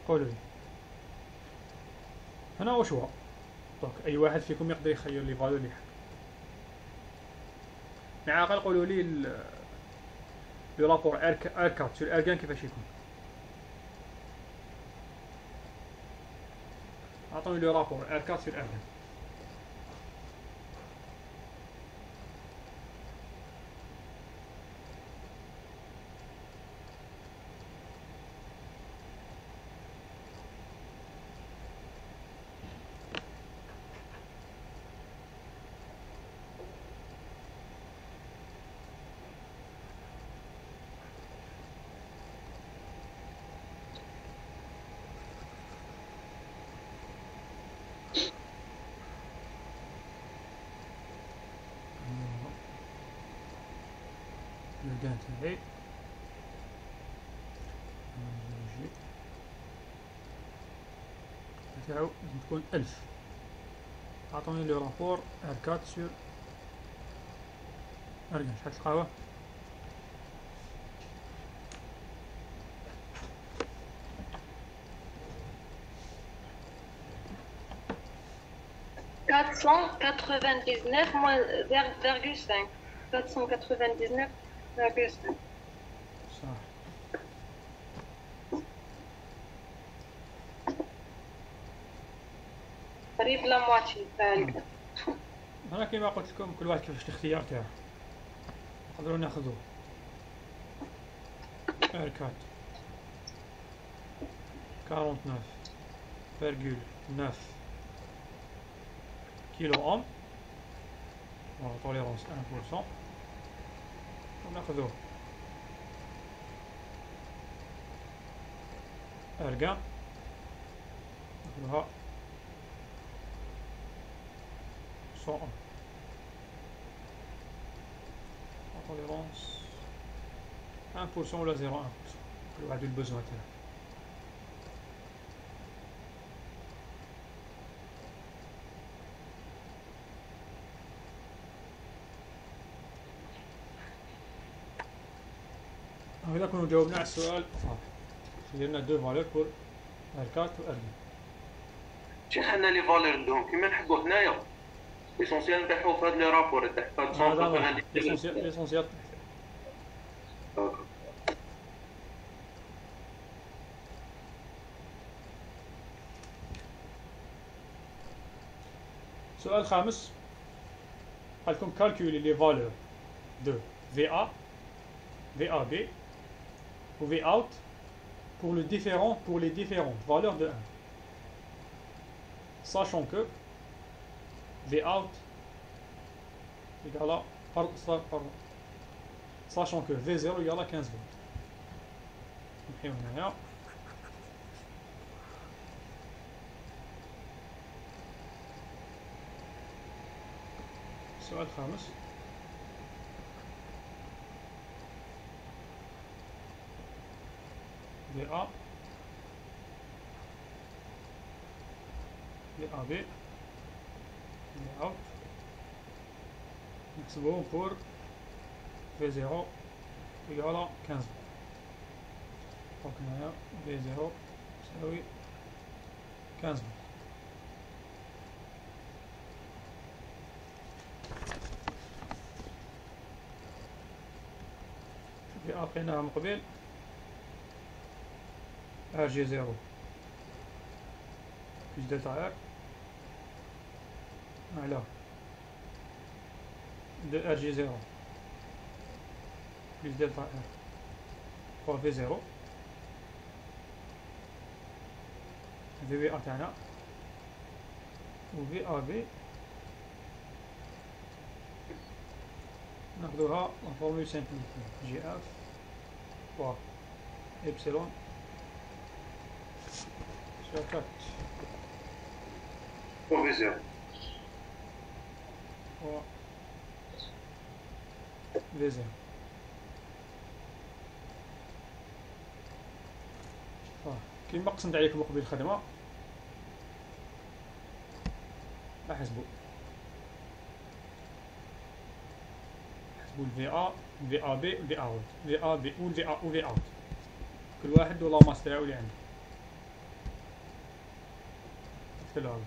Speaker 1: قولوا لي هنا واش هو. دونك اي واحد فيكم يقدر يخير لي فالور اللي يحب. مع الاقل قولوا لي لو رابور R4 sur R1 كيفاش يكون. اعطوني لو رابور R4 sur R1. الكان تاعي تاعو لازم تكون 1000. اعطوني لي رابور R4 sur R1. شحال تلقاوه؟ صح.
Speaker 6: قريب لا مواتي تاع الكان.
Speaker 1: انا كيما قلت لكم كل واحد كيفاش الاختيار تاعو. نقدروا ناخذوا R4 49,9 كيلو اوم توليرونس 1%. وناخذوا R1 ناخذوها 101 توليرونس 1% ولا 0.1%. كل واحد البوزوان تاعو. إذا كنا جاوبنا على السؤال صافي. خيرنا دو فالور بور R4 و R1.
Speaker 4: شي حنا لي فالور ندوهم كيما نحبوا هنايا ليسونسيال نطيحو في هاد لي رابور تاع
Speaker 1: هذا ليسونسيال. السؤال الخامس قال لكم calculer les valeurs de VA, VAB ou Vout pour les différentes valeurs de 1, sachant que Vout égale à sachant que V0 égale à 15 volts. نحيو هنايا السؤال الخامس VA VAB Vout نحسبوهم pour V0 égale à 15 volts. Donc هنايا V0 تساوي 15 volts. اللي عطيناها من قبل RG0 plus delta R على de RG0 plus delta R fois V0 VBA تاعنا و VAB ناخذوها لا فورمول سامبل GF fois epsilon sur 4
Speaker 4: Proviseur.
Speaker 1: fois V0. كيما قسمت عليكم قبل الخدمة حسبوا الفي ا الفي ا بي الفي اوت في ا بي والفي ا وفي اوت كل واحد ولا ماس تاعو اللي عنده كتلعب.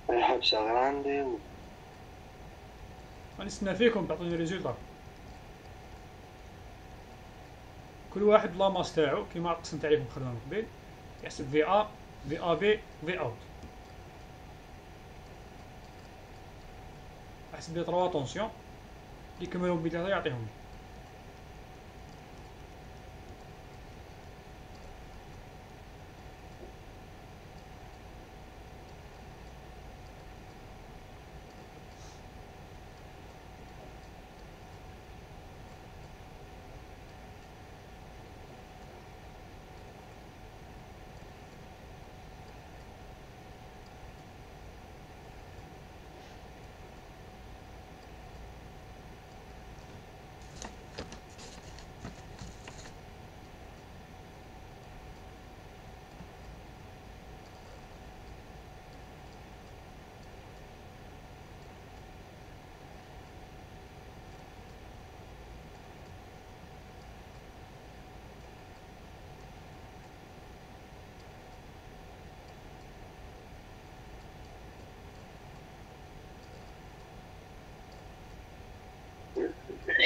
Speaker 3: الحب شغال عندي
Speaker 1: غنستنى فيكم تعطوني ريزولتا. كل واحد لا ماس تاعو كيما قسمت عليكم خدمة من قبل يحسب في ا في ا بي في اوت. يحسب لي 3 طونسيون اللي يكملوا بثلاثة يعطيهم لي.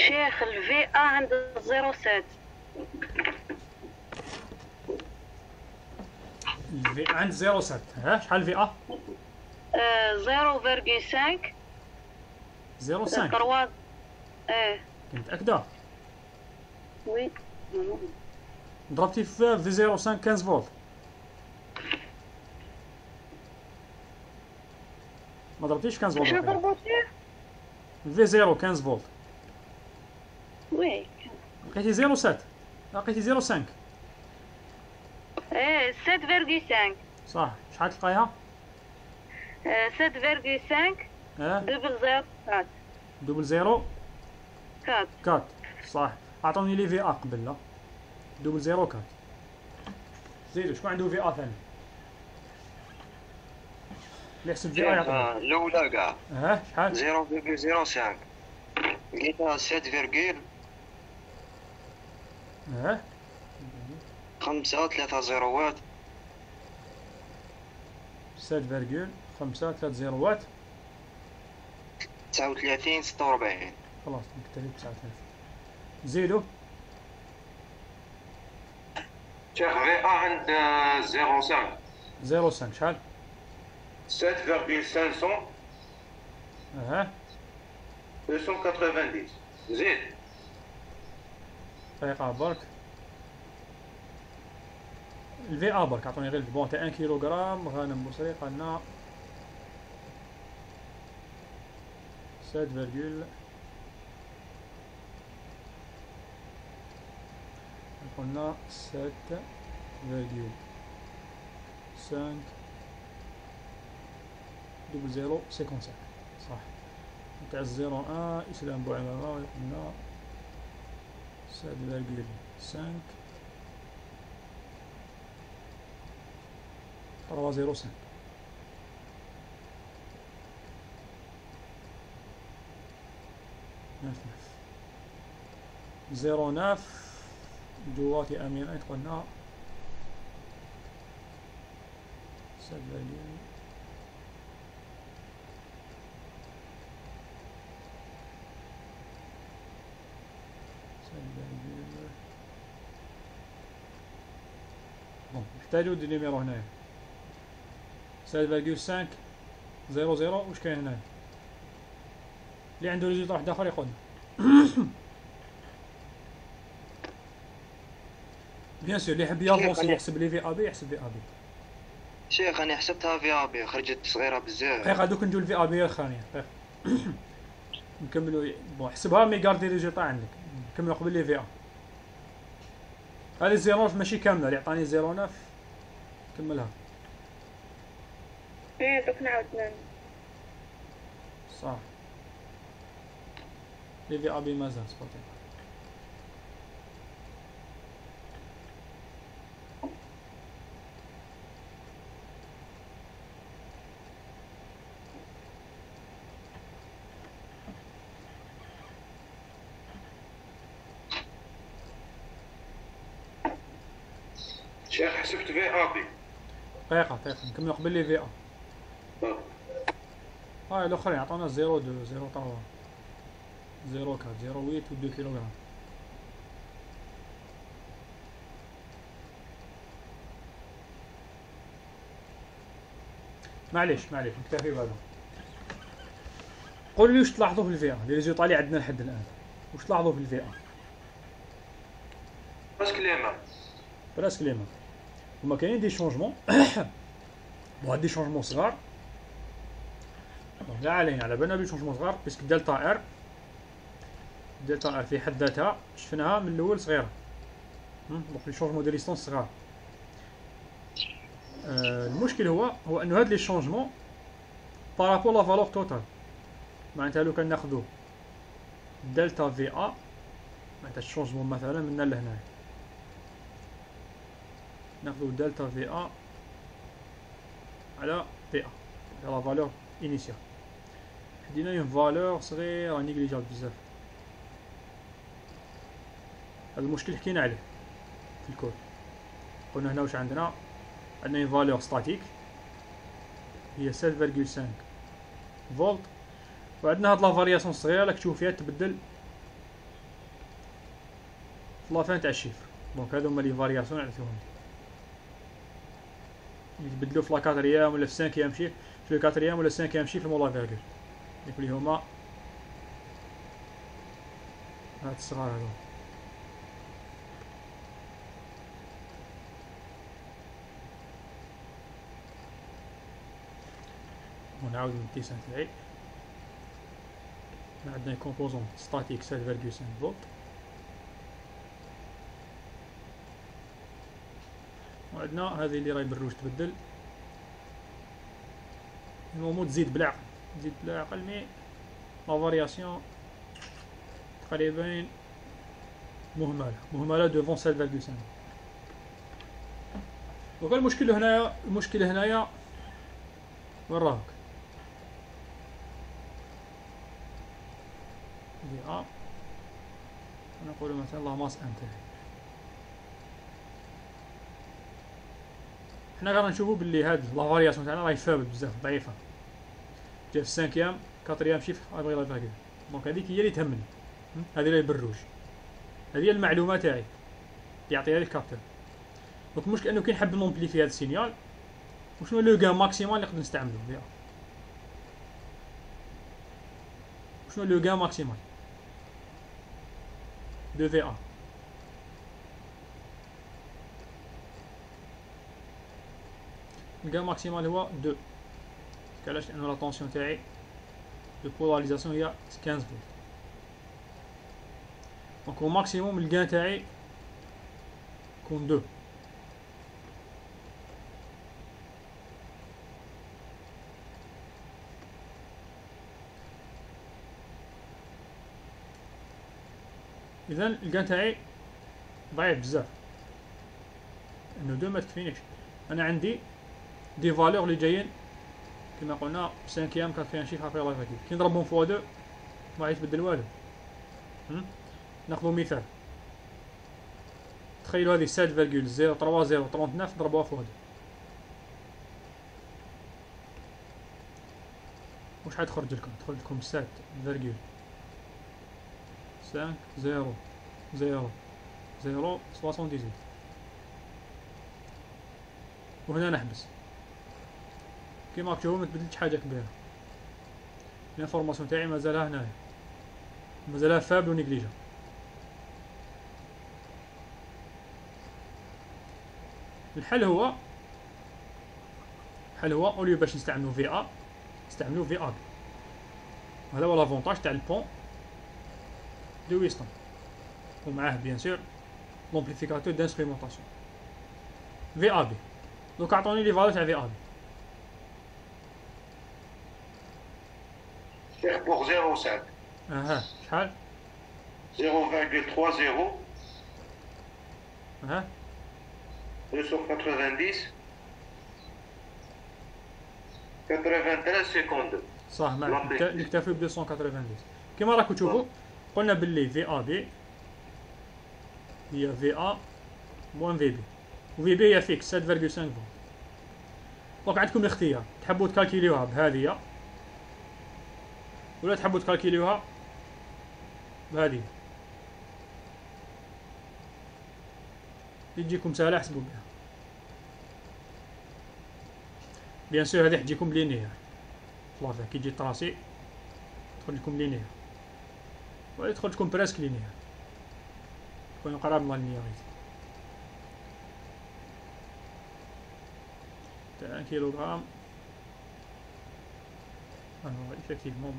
Speaker 2: شيخ الفي ا عند 07
Speaker 1: الفي عند 07 ها شحال في ا
Speaker 2: 0.5
Speaker 1: 05
Speaker 2: 3
Speaker 1: متأكدة؟
Speaker 2: وي
Speaker 1: ضربتي في 05 15 فولت ما ضربتيش 15
Speaker 2: شنو
Speaker 1: فولت
Speaker 2: ضربوا فيه؟
Speaker 1: في 0 15 فولت
Speaker 2: وي
Speaker 1: لقيتي 07 لقيتي 05
Speaker 2: 7.5
Speaker 1: صح شحال تلقايها؟
Speaker 2: 7.5
Speaker 1: اه
Speaker 2: 0.04
Speaker 1: دوبل 0
Speaker 2: 4
Speaker 1: 4 صح اعطوني لي في ا قبل لا دوبل 0 4 زيدو شكون عنده في ا ثاني اللي يحسب في ا يعطيني
Speaker 3: الأولى كاع
Speaker 1: ها شحال
Speaker 3: 0.05 لقيتها 7.5
Speaker 1: ها
Speaker 3: 530 وات
Speaker 1: 7.530 وات
Speaker 3: 39 46
Speaker 1: خلاص نكتفي ب 39 زيدو
Speaker 4: شيخ في ا عند 05
Speaker 1: 05 شحال
Speaker 4: 7,500
Speaker 1: ها
Speaker 4: 290 زيد
Speaker 1: دقيقة برك الفي ا برك عطوني غير بون تاع 1 كيلوغرام غنم بوسريق عندنا 7 فيرغول قلنا 7,5 دوبل 0 55 صح تاع 01 اسلام بوعمامة قلنا 7,5 305 09 دوات امينات قلنا سبالين نحتاجو دي نيميرو هنايا 7.5 00 واش كاين هنايا اللي عنده ريزولت واحد اخر يقولنا بيان سور اللي يحب يافونسي يحسب لي في ابي يحسب في ابي.
Speaker 3: شيخ انا حسبتها في ابي خرجت صغيره بزاف.
Speaker 1: دقيقه دوك نديرو الفي ابي الخانيه دقيقه نكملو بون حسبها مي غاردي ريزولتا عندك نكملو قبل لي في ا. هذه 09 ماشي كامله اللي عطاني 09 كملها.
Speaker 6: دوك نعاود
Speaker 1: صح لي في ابي مازال سبوتي.
Speaker 4: شيخ حسبت في ابي.
Speaker 1: دقيقة نكملو قبل لي في ا. هاي الاخرين عطونا 02 03 04 08 و 2 كيلوغرام. معليش نكتفي بهذا. قولوا لي واش تلاحظوا في الفئة لي ريزولطا اللي عندنا لحد الان واش تلاحظوا في الفئة؟ براسك ليما هما كاينين دي شونجمون بون دي شونجمون صغار لا علينا على بالنا بلي شونجمون صغار باسكو دلتا ار في حد ذاتها شفناها من الاول صغيره دونك لي شونجمون دي ليستونس صغار. المشكل هو انه هاد لي شونجمون بارابور لا فالور توتال معناتها لو كان ناخذو دلتا في ا معناتها الشونجمون مثلا من هنا لهنايا ناخذو دلتا في ا على بي ا على لا فالور انيسيال دينا اون فالور صغيره نيجليجابل بزاف. هذا المشكل حكينا عليه في الكود قلنا هنا واش عندنا اون فالور ستاتيك هي 7.5 فولت وعندنا هاد لا فارياسيون صغيره راك تشوف فيها تبدل في لافان تاع الشيفر. دونك هادو هما لي فارياسيون عرفتوهم يتبدلوا في لا كاتريام ولا في سانكيام شيف في الكاتريام ولا سانكيام شيف مولا فيرغول اللي هما هاد الصغار هادو. ونعاود من الديسان تاعي عندنا كومبوزون ستاتيك 7.5 فولت وعندنا هذه اللي راهي بالروج تبدل المهم تزيد بالعقل مي لا فارياسيون تقريبا مهمله دوفون 7.5. وكان المشكل هنايا وين راك في ا نقولو مثلا لا ماس انتر حنا غادي نشوفو بلي هاد لا فارياسيون تاعنا راهي فابل بزاف ضعيفه جا في السانكيام كاتريام شيف ابغي لا فاكر. دونك هذيك هي اللي تهمني هذه اللي بالروج هذه هي المعلومه تاعي اللي يعطيها لي الكابتور. دونك المشكل انه كي نحب نومبليفي هذا السينيال وشنو لو غان ماكسيمال اللي نقدر نستعملو فيها شنو لو غان ماكسيمال دو في ا. الغان ماكسيمال هو 2 علاش لانه لا طونسيون تاعي دو بولاريزاسيون هي 15 فولت. دونك هو ماكسيموم الغان تاعي يكون 2. اذا الغان تاعي ضعيف بزاف انه 2 ما تكفينيش. انا عندي دي فالور اللي جايين كما قلنا 5 كاتريام شيف عارفين الله يفكر كي نضربهم فوا 2 ما يتبدل والو ناخذ مثال. تخيلوا هذه 7.03039 ضربوها في هذه، واش حتخرج لكم؟ تخرج لكم 7.5000078. وهنا نحبس. كيما راك تشوفوا ما تبدلتش حاجه كبيره. الانفورماسيون تاعي مازالها هنايا، مازالها فابل ونيجليجا. الحل هو اوليو باش نستعملو في ا نستعملو في ا. هذا هو لافونتاج تاع البون دو ويستون، ومعاه بيان سور لومبليفيكاتور دانسترومونطاسيون في ا بي. دونك عطوني لي فالور تاع في ا بي.
Speaker 4: شيخ بوغ 0.5
Speaker 1: اها شحال؟
Speaker 4: 0.30
Speaker 1: اها
Speaker 4: 290 93 52.
Speaker 1: صح. نكتفي ب 290. كيما راكم تشوفوا قلنا باللي في ا بي هي في ا موان في بي، وفي بي هي فيكس 7.5 فولت. دونك عندكم الاختيار، تحبوا تكالكيليوها بهذه ولا تحبوا تكالكيليوها بهذه، يجيكم سهله احسبوا بها. بيان سور هذه تجيكم لينيير، فلافيك كي تجي طراسي تدخل لكم لينيير، ولا تدخل لكم بريسك لينيير، تكون قراب من اللينياريتي تاع 1 كيلوغرام. alors effectivement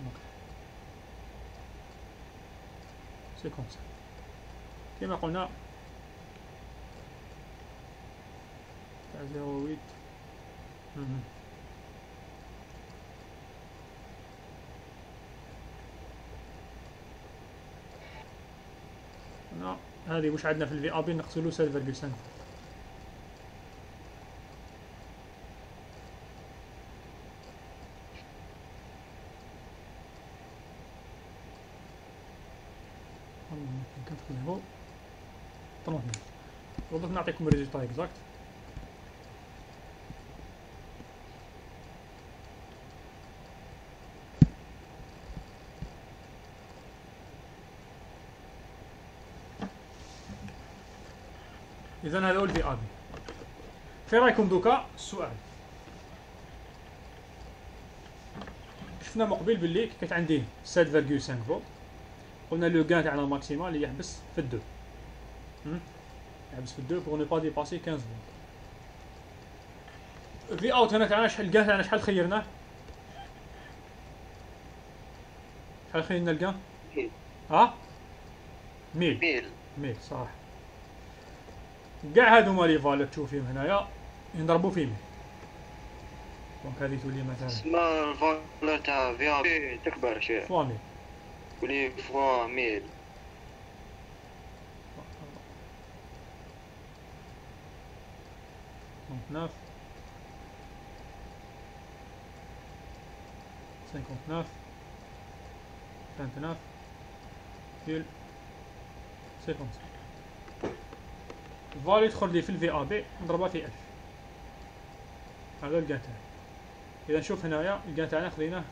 Speaker 1: c'est comme ça كما قلنا تاع 0.8. هنا هذه واش عندنا في الفي ا بي نقصوا له 7.5. وضرب نعطيكم الريزلت اكزاكت. اذا هذا هو الفي ا بي. في رايكم دوكا السؤال؟ شفنا مقبل باللي كانت عندي 7.5 فولت، قلنا لو غان تاعنا ماكسيمال اللي يحبس في الدو، يحبس في الدو بور نو با ديباسي 15 فولت. في اوت هنا تاعنا شحال الغان تاعنا شحال خيرناه؟ شحال خيرنا الغان؟ 1000 صح. كاع هادو هما لي فالور تشوف فيهم هنايا ينضربوا في 100. دونك هذه تولي مثلا
Speaker 3: تسمى الفالور تاع في ا بي تكبر شويه
Speaker 1: فوا 100
Speaker 3: تولي فوا 1000.
Speaker 1: donc 59 59,55. الفاليو يدخل لي في الفي ا بي نضربها في 1000. هذا الكان تاعي. اذا نشوف هنايا الكان تاعنا خذيناه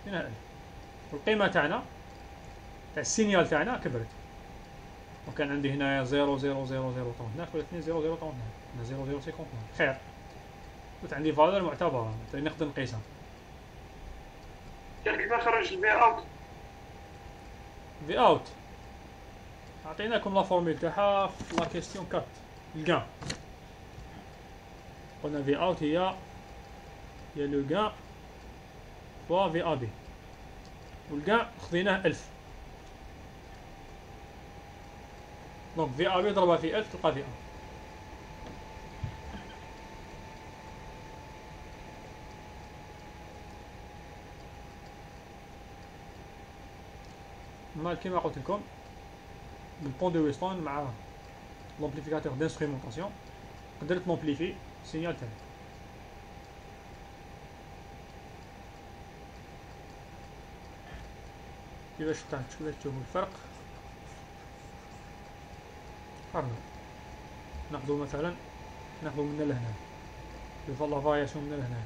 Speaker 1: هنا 1000، والقيمه تاعنا تاع السينيال تاعنا كبرت، وكان عندي هنايا 0.00039 ولا 2.0.039 هنا 0.059 خير، قلت عندي فالور معتبره نقدر نقيسها.
Speaker 4: كيف خرج الفي اوت؟
Speaker 1: في اوت عطيناكم لا فورميل تاعها في لا كيستيون 4 الكان. قلنا في اوت هي لو كان فوا في ا بي، والكان خذيناه 1000. دونك في ا بي ضربها في 1000 تلقى في ا. مال كيما قلت لكم البون دو ويستون مع لومبليفيكاتور دانسترومونطاسيون قدرت نومبليفي السينيال تاعي. كيفاش تشوفوا الفرق. قارنوا، ناخذوا مثلا ناخذوا من لهنا لا فارياسيون من لهنا،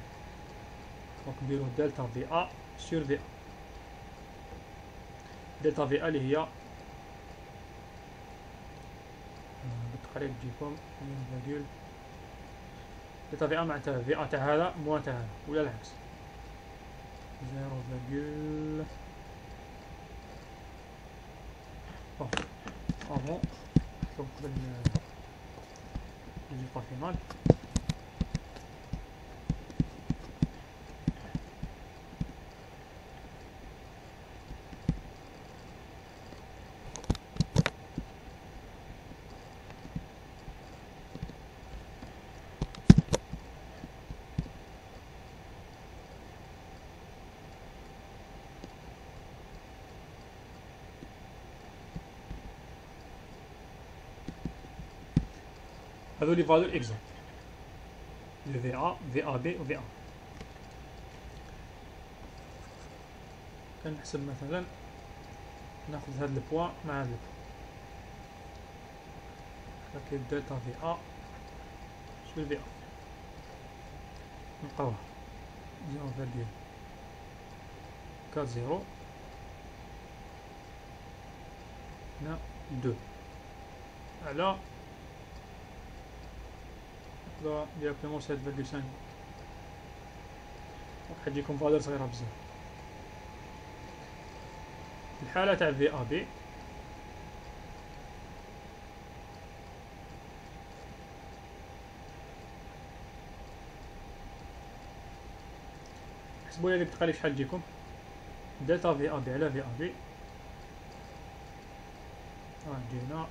Speaker 1: دونك نديرو دلتا في ا سور في ا. دلتا في ا اللي هي بالتقريب تجيكم فيرغول. دلتا في ا معناتها في ا تاع هذا موان تاع هذا ولا العكس، 0. افون نحطو قبل الريزلتا فينال. هذو لي فالور اكزاكت، لو في ا في ا بي و في ا. كنحسب مثلا ناخذ هاد البوان مع هاد البوان، هاكي دلتا في ا سور في ا نلقاوها 0.40 هنا 2 على ديريكتومون 7.5. حتجيكم فالور صغيرة بزاف. الحالة تاع في ا بي حسبوا لي بالتقريب شحال تجيكم. دلتا في ا بي على في ا بي جينا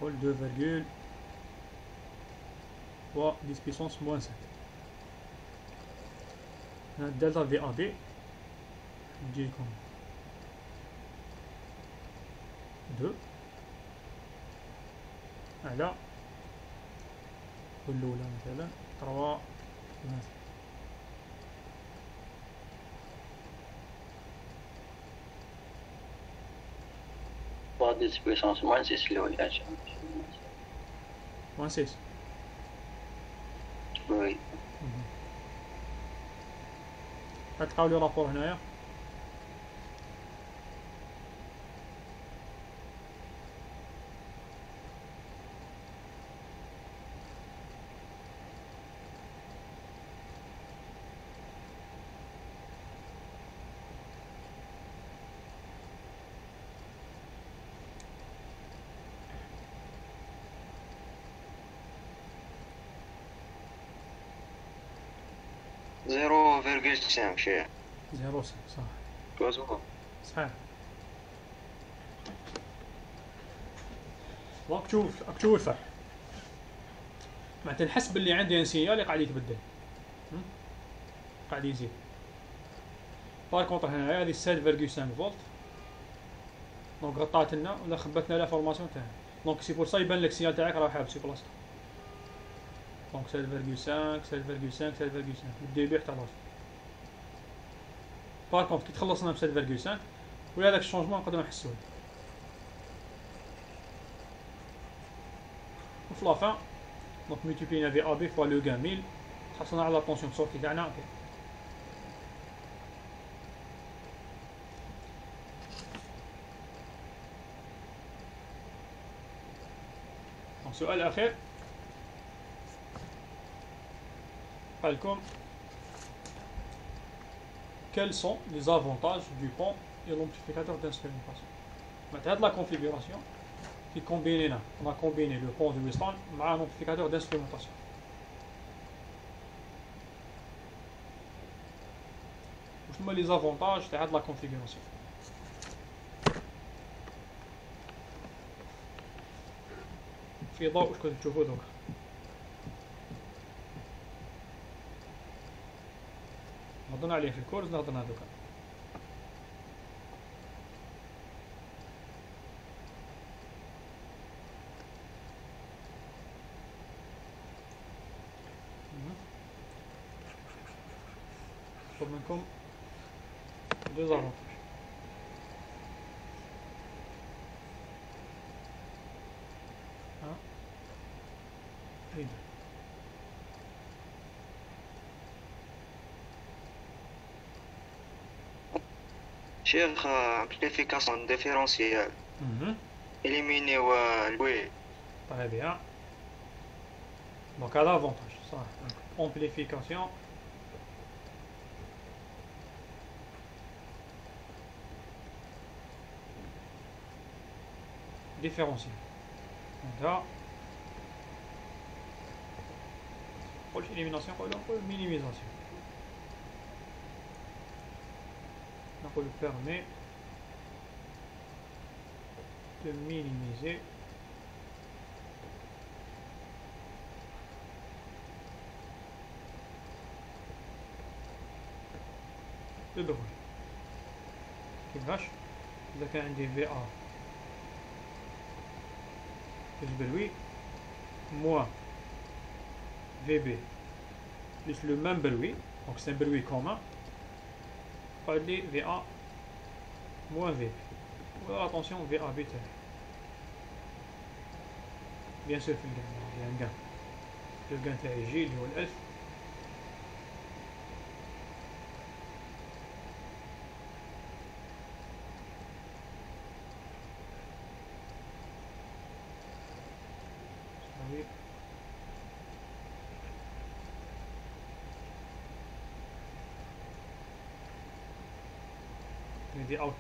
Speaker 1: نقول 2 و 10 puissance moins 7. هنا الدلتا في ا بي تجيكم 2 على الأولى مثلا 3 مثلا.
Speaker 5: Pas 10 puissance moins 6 الأولى.
Speaker 1: moins 6.
Speaker 5: Oui.
Speaker 1: غتلقاو لي رابور هنايا.
Speaker 3: زيرو فيرغول سانك شي
Speaker 1: 0.5 صح
Speaker 3: مظبوط.
Speaker 1: صحيح. راك تشوف الفرق. معناتها نحس باللي عندي ان سينيال قاعد يتبدل، قاعد يزيد. بار كونطر هنايا هذه 7.5 فولت، دونك غطات لنا ولا خبت لنا لا فورماسيون تاعها، دونك سي بور سا يبان لك السينيال تاعك راه حابس في بلاصتو. دونك 7.5 الديبي حتى راسو. بار كونطر كي تخلصنا ب 7.5 ولا هذاك الشونجمون نقدروا نحسوه. وفي لافان دونك ملتيبلينا في ا بي فوا لو غان 1000 تحصلنا على طونسيون سورتي تاعنا. السؤال الأخير قال لكم quels sont les avantages du pont et l'amplificateur d'instrumentation. معناتها هاد لا كونفيغوراسيون كي كومبينينا on a combiné le pont de Weston مع l'amplificateur d'instrumentation. واش هما لي زافونتاج تاع هاد لا كونفيغوراسيون؟ في ضوء واش كنتو تشوفوا دوكا. هضرنا عليه في الكورس هضرنا دوكا. طلب منكم deux avantages. Et deux.
Speaker 3: شيخ amplification différentielle éliminer le bruit.
Speaker 1: Très bien. Donc à l'avantage, ça, amplification différentielle. Là, pour l'élimination, pour la minimisation. Donc on lui permet de minimiser le bruit. كيفاش؟ إذا كان عندي VA plus bruit moins VB plus le même bruit, donc c'est un bruit commun, on va dire VA moins VB. Attention, VAB bien sûr, il y a un gain. Le gain est J, le F. دي اوت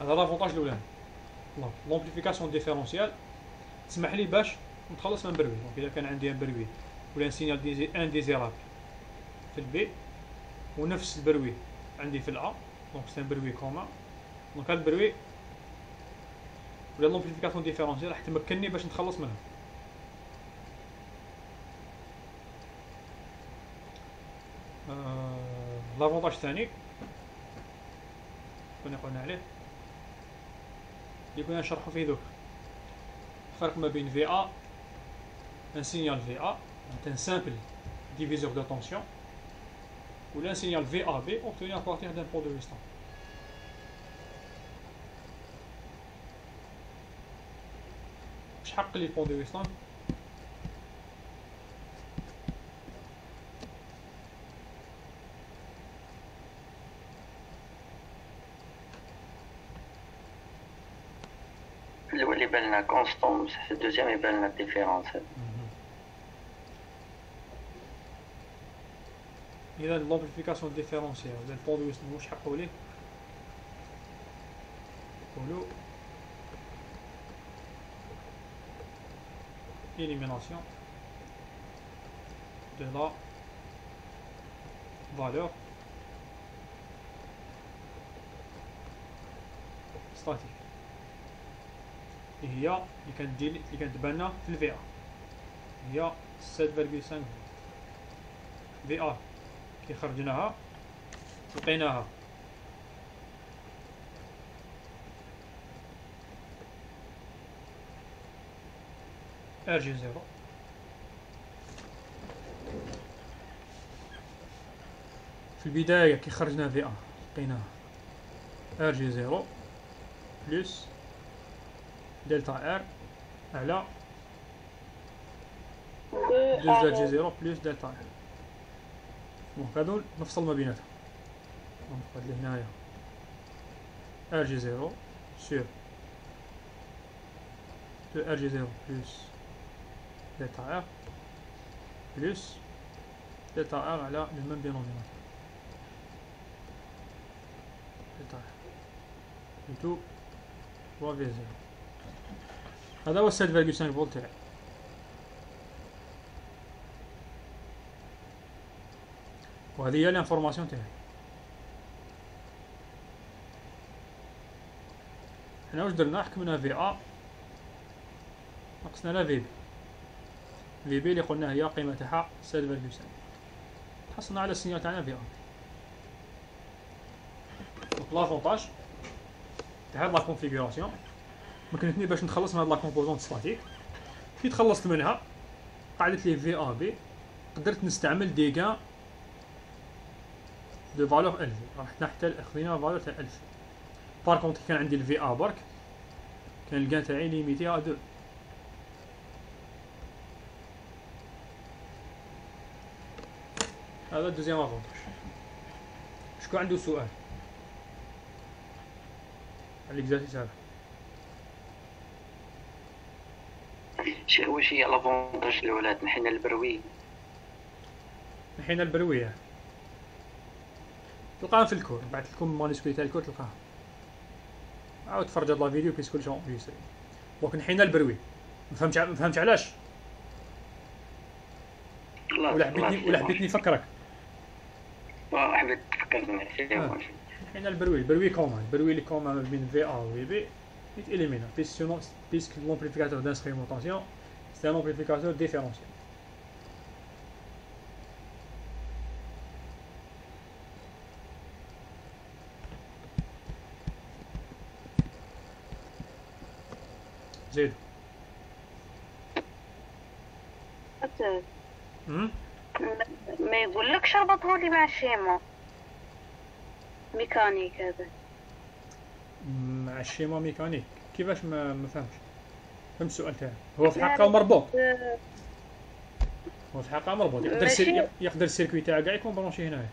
Speaker 1: هذا لافونتاج الاولاني. لومبليفيكاسيون ديفيرونسيال تسمح لي باش نتخلص من بروي. دونك اذا كان عندي ان بروي ولا ان سينيال انديزيرابل في البي ونفس البروي عندي في الأ، دونك سي ان بروي كومان، دونك هاد البروي ولا لومبليفيكاسيون ديفيرونسيال راح تمكنني باش نتخلص منها. لافونتاج الثاني كنا قلنا عليه اللي كنا نشرحو فيه دوك، الفرق ما بين VA un signal VA est un simple diviseur de tension ou un signal VAB obtenu à partir d'un pont de Wheatstone. شحال لي pont de Wheatstone؟
Speaker 5: الأول يبان لنا كونستون، في الدوزيام يبان لنا ديفيرونس.
Speaker 1: إذا لومبليفيكاسيون ديفيرونسيال ولا البون دو ويستون واش حقوا ليه؟ نقولو élimination de la valeur statique. هي اللي كتبان لنا في الفي ا هي 7.5 في ا كي خرجناها لقيناها ار جي 0 في البداية كي خرجنا في ا لقيناها ار جي 0 بلس دلتا ار على 2 جي 0 بلس دلتا ار. دونك هادو نفصل ما بيناتهم. دونك هاد اللي هنايا ار جي 0 سور 2 ار جي 0 بلس دلتا ار بلس دلتا ار على لو ميم دينوميناتور دلتا ار و 2 و في 0. هذا هو 7.5 فولت تاعي. وهذه هي الانفورماسيون تاعي. حنا واش درنا؟ حكمنا في ا نقصنا لها في بي. في بي اللي قلنا هي قيمة تاعها 7.5. حصلنا على السينيال تاعنا في ا. دونك لافونتاج تاع هاد لا كونفيغوراسيون مكنتني باش نتخلص من هاد لا كومبوزونت ستاتيك. كي تخلصت منها قعدت لي في ا بي قدرت نستعمل دي غان دو فالور الفي. رحنا حتى خدينا فالور تاع 1000. بار كونتر كان عندي الفي ا برك كان الكان تاعي ليميتي ا 2. هذا الدوزيام افونتاج. شكون عنده سؤال على ليكزارسيس هذا؟
Speaker 5: واش هي لافونتاج الاولاد؟ نحينا البروي،
Speaker 1: نحينا البرويه تلقاها في الكور. بعثت لكم المانيسكريت تاع الكور تلقاها. عاود تفرج هاد لا فيديو بيس كلشي اونجستري. دونك نحينا البروي. ما فهمتش علاش؟ ولا حبيتني نفكرك.
Speaker 5: حبيت تفكرني.
Speaker 1: نحينا البروي كومان. البروي اللي كومان بين في ا و في بي يتإليمينا puisque l'amplificateur d'instrumentation c'est un amplificateur différentiel. زيد.
Speaker 2: ما يقولكش ربطهولي مع الشيما ميكانيك هذا.
Speaker 1: مع الشيما ميكانيك كيفاش؟ ما فهمت السؤال تاعي. هو في حقه مربوط. هو في حقه مربوط. يقدر السيركوي تاعه كاع يكون برونشي هنايا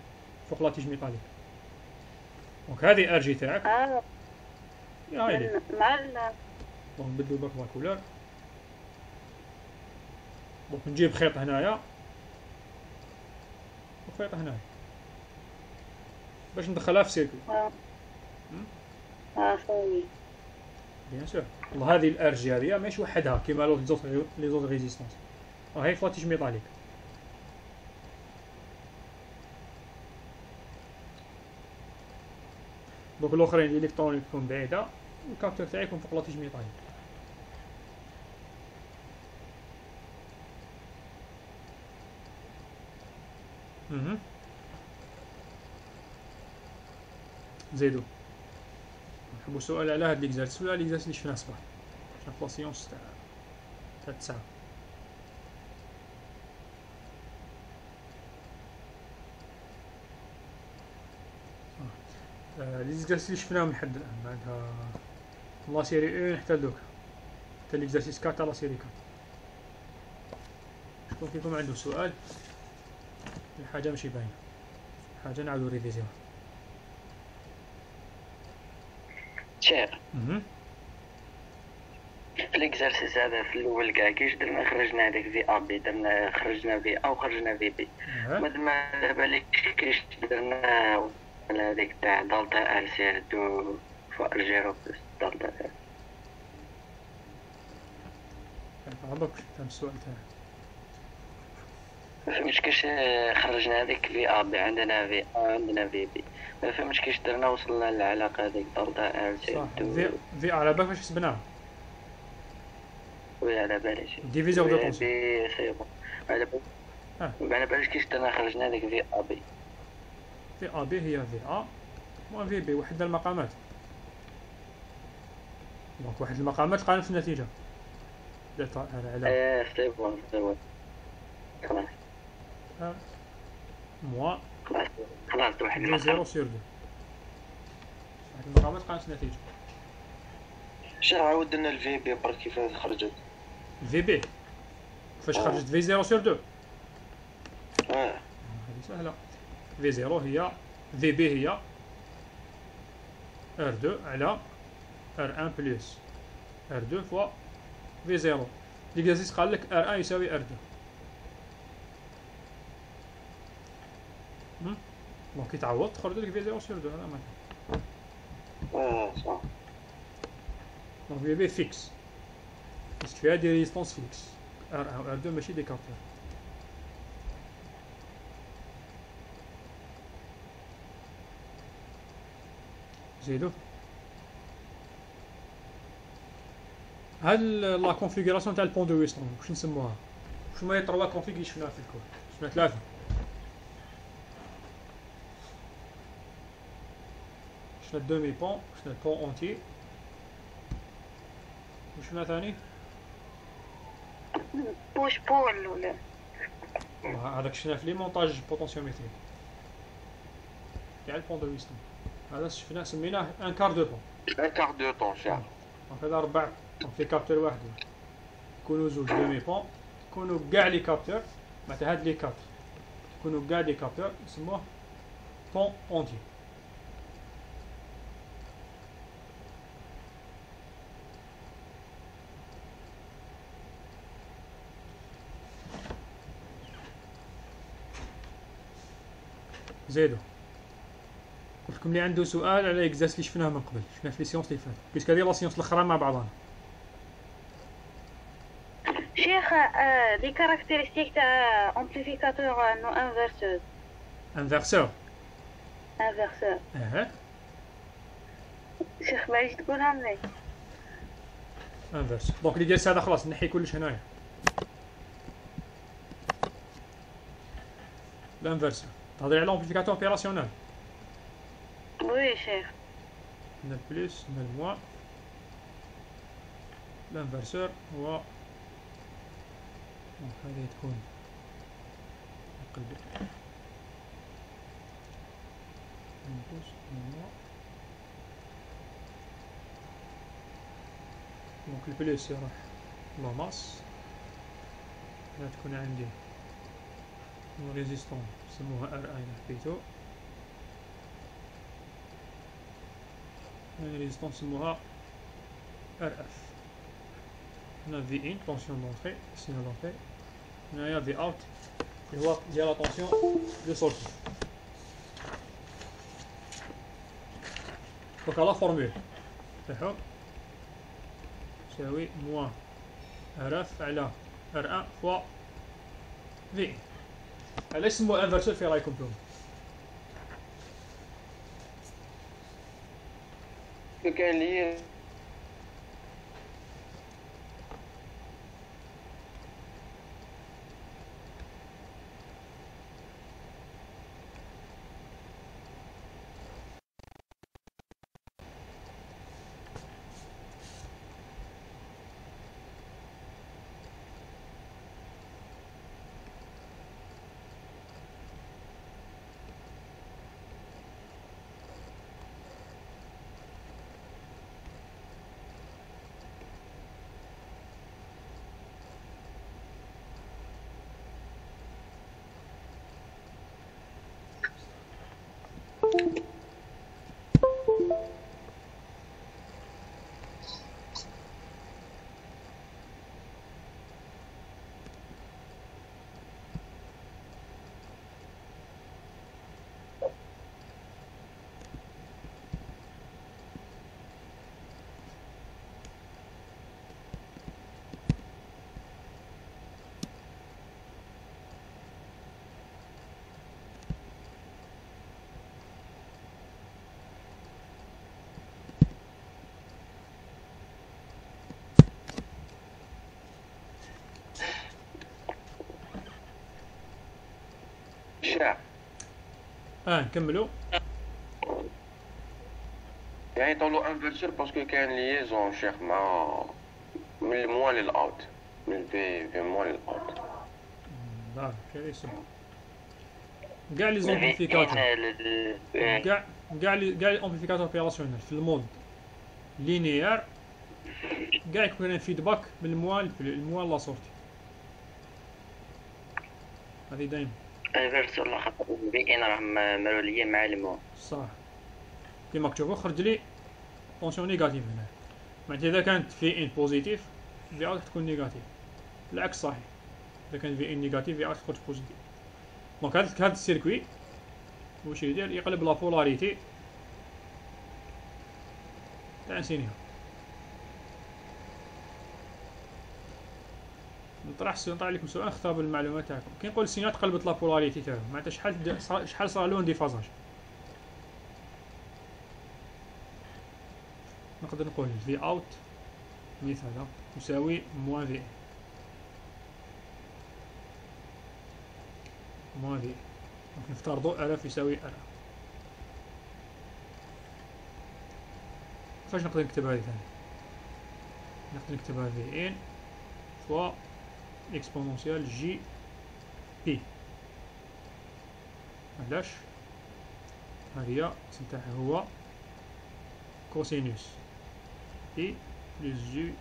Speaker 1: فوق لاتيج ميطاليك. دونك هذه ار جي تاعك. يا هايلي
Speaker 2: مع
Speaker 1: دونك نبدلو برك لا كولور. دونك نجيب خيط هنايا وخيط هنايا باش ندخلها في سيركوي.
Speaker 2: صافي
Speaker 1: بيان سور. والله هذه الار جي هذه ماشي وحدها كيما لي زوط ريزيستونس. هاي فلاتيج ميطاليك. دوك الاخرين الالكترونيك تكون بعيده والكابتور تاعي يكون فوق لاتيج ميطاليك. زيدو نحبو سؤال على هاد ليكزارسيس ولا ليكزارسيس اللي شفناه الصباح. شفنا في لاسيونس تاع 9. ليكزارسيس اللي شفناهم لحد الان بعدها لا سيري 1 حتى لدوكا حتى ليكزارسيس 4 تاع لا سيري 4. شكون فيكم عنده سؤال؟ الحاجه ماشي باينه، حاجه نعاودو ريفيزيون.
Speaker 5: شيخ في الاكزرسيس هذا في الاول كاع كيش درنا خرجنا هذيك في ا بي، درنا خرجنا في ا وخرجنا في بي. ما بالك كيش درنا هذيك تاع دلتا ال سي دو فوق جيرو بلس دلتا ال.
Speaker 1: عمرك فهم السؤال تاعك؟
Speaker 5: ما فهمتش كيش خرجنا هذيك في ا بي، عندنا في ا عندنا في بي. ما فهمتش كيش درنا وصلنا للعلاقه هذيك دلتا ال سي دو
Speaker 1: في على بالك فاش حسبناها؟
Speaker 5: وي على بالي
Speaker 1: ديفيزور دو طونسيون
Speaker 5: بي سي بون. على بالي كيش درنا خرجنا هذيك في ا بي.
Speaker 1: في ا بي هي في ا و في بي، وحدنا المقامات. دونك واحد المقامات لقانا في النتيجه دلتا ال على
Speaker 5: سي بون خلاص
Speaker 1: موا
Speaker 5: خلاص واحد
Speaker 1: المقام 0 سور 2 واحد المقامات لقانا في النتيجه.
Speaker 4: شنو عاود لنا الفي بي برك كيفاش خرجت؟
Speaker 1: الفي بي فاش خرجت في 0 سور 2. هذه سهله. في 0 هي في بي هي ار 2 على ار 1 بلس ار 2 فوا في 0. ليكزارسيس قال لك ار 1 يساوي ار 2. دونك كي تعوض تخرج لك في 0 سور 2. هذا معناتها
Speaker 4: صح.
Speaker 1: دونك في بي فيكس باسكو فيها دي ريزيستونس فيكس ار 1 و ار 2 ماشي دي كابتور. زيدو هاد لا كونفيغوراسيون تاع البون دو ويستون واش نسموها؟ واش هما 3 كونفيغ اللي شفناها في الكور؟ شفنا 3. شفنا دومي بون، شفنا البون اونتي، وشفنا ثاني
Speaker 2: بوش بول ولا
Speaker 1: هذاك شفنا في لي مونتاج بوتونسيوميتري تاع البون دو ويستون. هذا شفنا سميناه ان كار دو بون،
Speaker 4: ان كار دو طون شيخ.
Speaker 1: دونك هذا ربع، دونك في كابتور واحد يكونوا زوج دومي بون، يكونوا كاع لي كابتور معناتها هاد لي كابتور يكونوا كاع لي كابتور يسموه بون اونتي. زيدو قلت لكم اللي عنده سؤال على اكزاس اللي شفناه من قبل، شفناه في لي سيونس اللي فاتت، بيسك هذه لا سيونس الاخرى مع بعضنا.
Speaker 2: شيخ لي كاركتيرستيك تاع امبليفيكاتور نو انفرسور.
Speaker 1: انفرسور اها
Speaker 2: شيخ باش تقولها مليح.
Speaker 1: انفرسور دونك اللي جالس هذا خلاص نحي كلش هنايا. الانفرسور تهضري على لامبليفيكاتور اوبيراسيونيل.
Speaker 2: وي شيخ.
Speaker 1: هنا البليس هنا الموا. الانفرسور هو هذه تكون نقلب نبوس الموا. دونك البليس يروح لاماس. هنا تكون عندي ريزيستون نسموها ار اي حبيتو. هنا ريزيستون نسموها ار اف. هنا في ان طونسيون دونطري سينال دونطري. هنايا في اوت اللي هو ديال لا طونسيون دو سورتي. دونك لا فورمول تاعو تساوي موان ار اف على ار ان فوا في ان. علاش سموه انفرسور في رايكم نتوما؟
Speaker 4: كاين لي شاع.
Speaker 1: نكملو.
Speaker 4: يعني طولو انفرسور باسكو كاين ليزون شيخ مع من الموان للاوت، من الفي موان للاوت.
Speaker 1: كاين يسمى كاع لي زومبليفيكاتور كاع لي امبليفيكاتور اوبيراسيونيل في المود لينيير كاع يكون فيدباك من الموال لا سورتي. هذه دايما
Speaker 5: انفرسور لا خاطر في ان راهم مروليين مع المو.
Speaker 1: صح كيما كتشوفوا خرج لي طونسيون نيجاتيف هنا. معناتها اذا كانت في ان بوزيتيف في اوت تكون نيجاتيف، العكس صحيح. اذا كان في ان نيجاتيف في اوت تخرج بوزيتيف. دونك هذا السيركوي واش يدير؟ يقلب لا بولاريتي تاع نسينيها. نطرح لكم سؤال اختبر المعلومات تاعكم. كي نقول السينات قلبت لا بولاريتي تاعهم معناتها شحال صار لهم ديفازاج. نقدر نقول في اوت مثلا يساوي موان في موان في. دونك نفترضوا الاف يساوي الاف. كيفاش نقدر نكتب هذه ثاني؟ نقدر نكتبها في ان فوا اكسبونونسيال جي بي. علاش؟ هذه الاسم تاعها هو كوسينوس اي بلس جي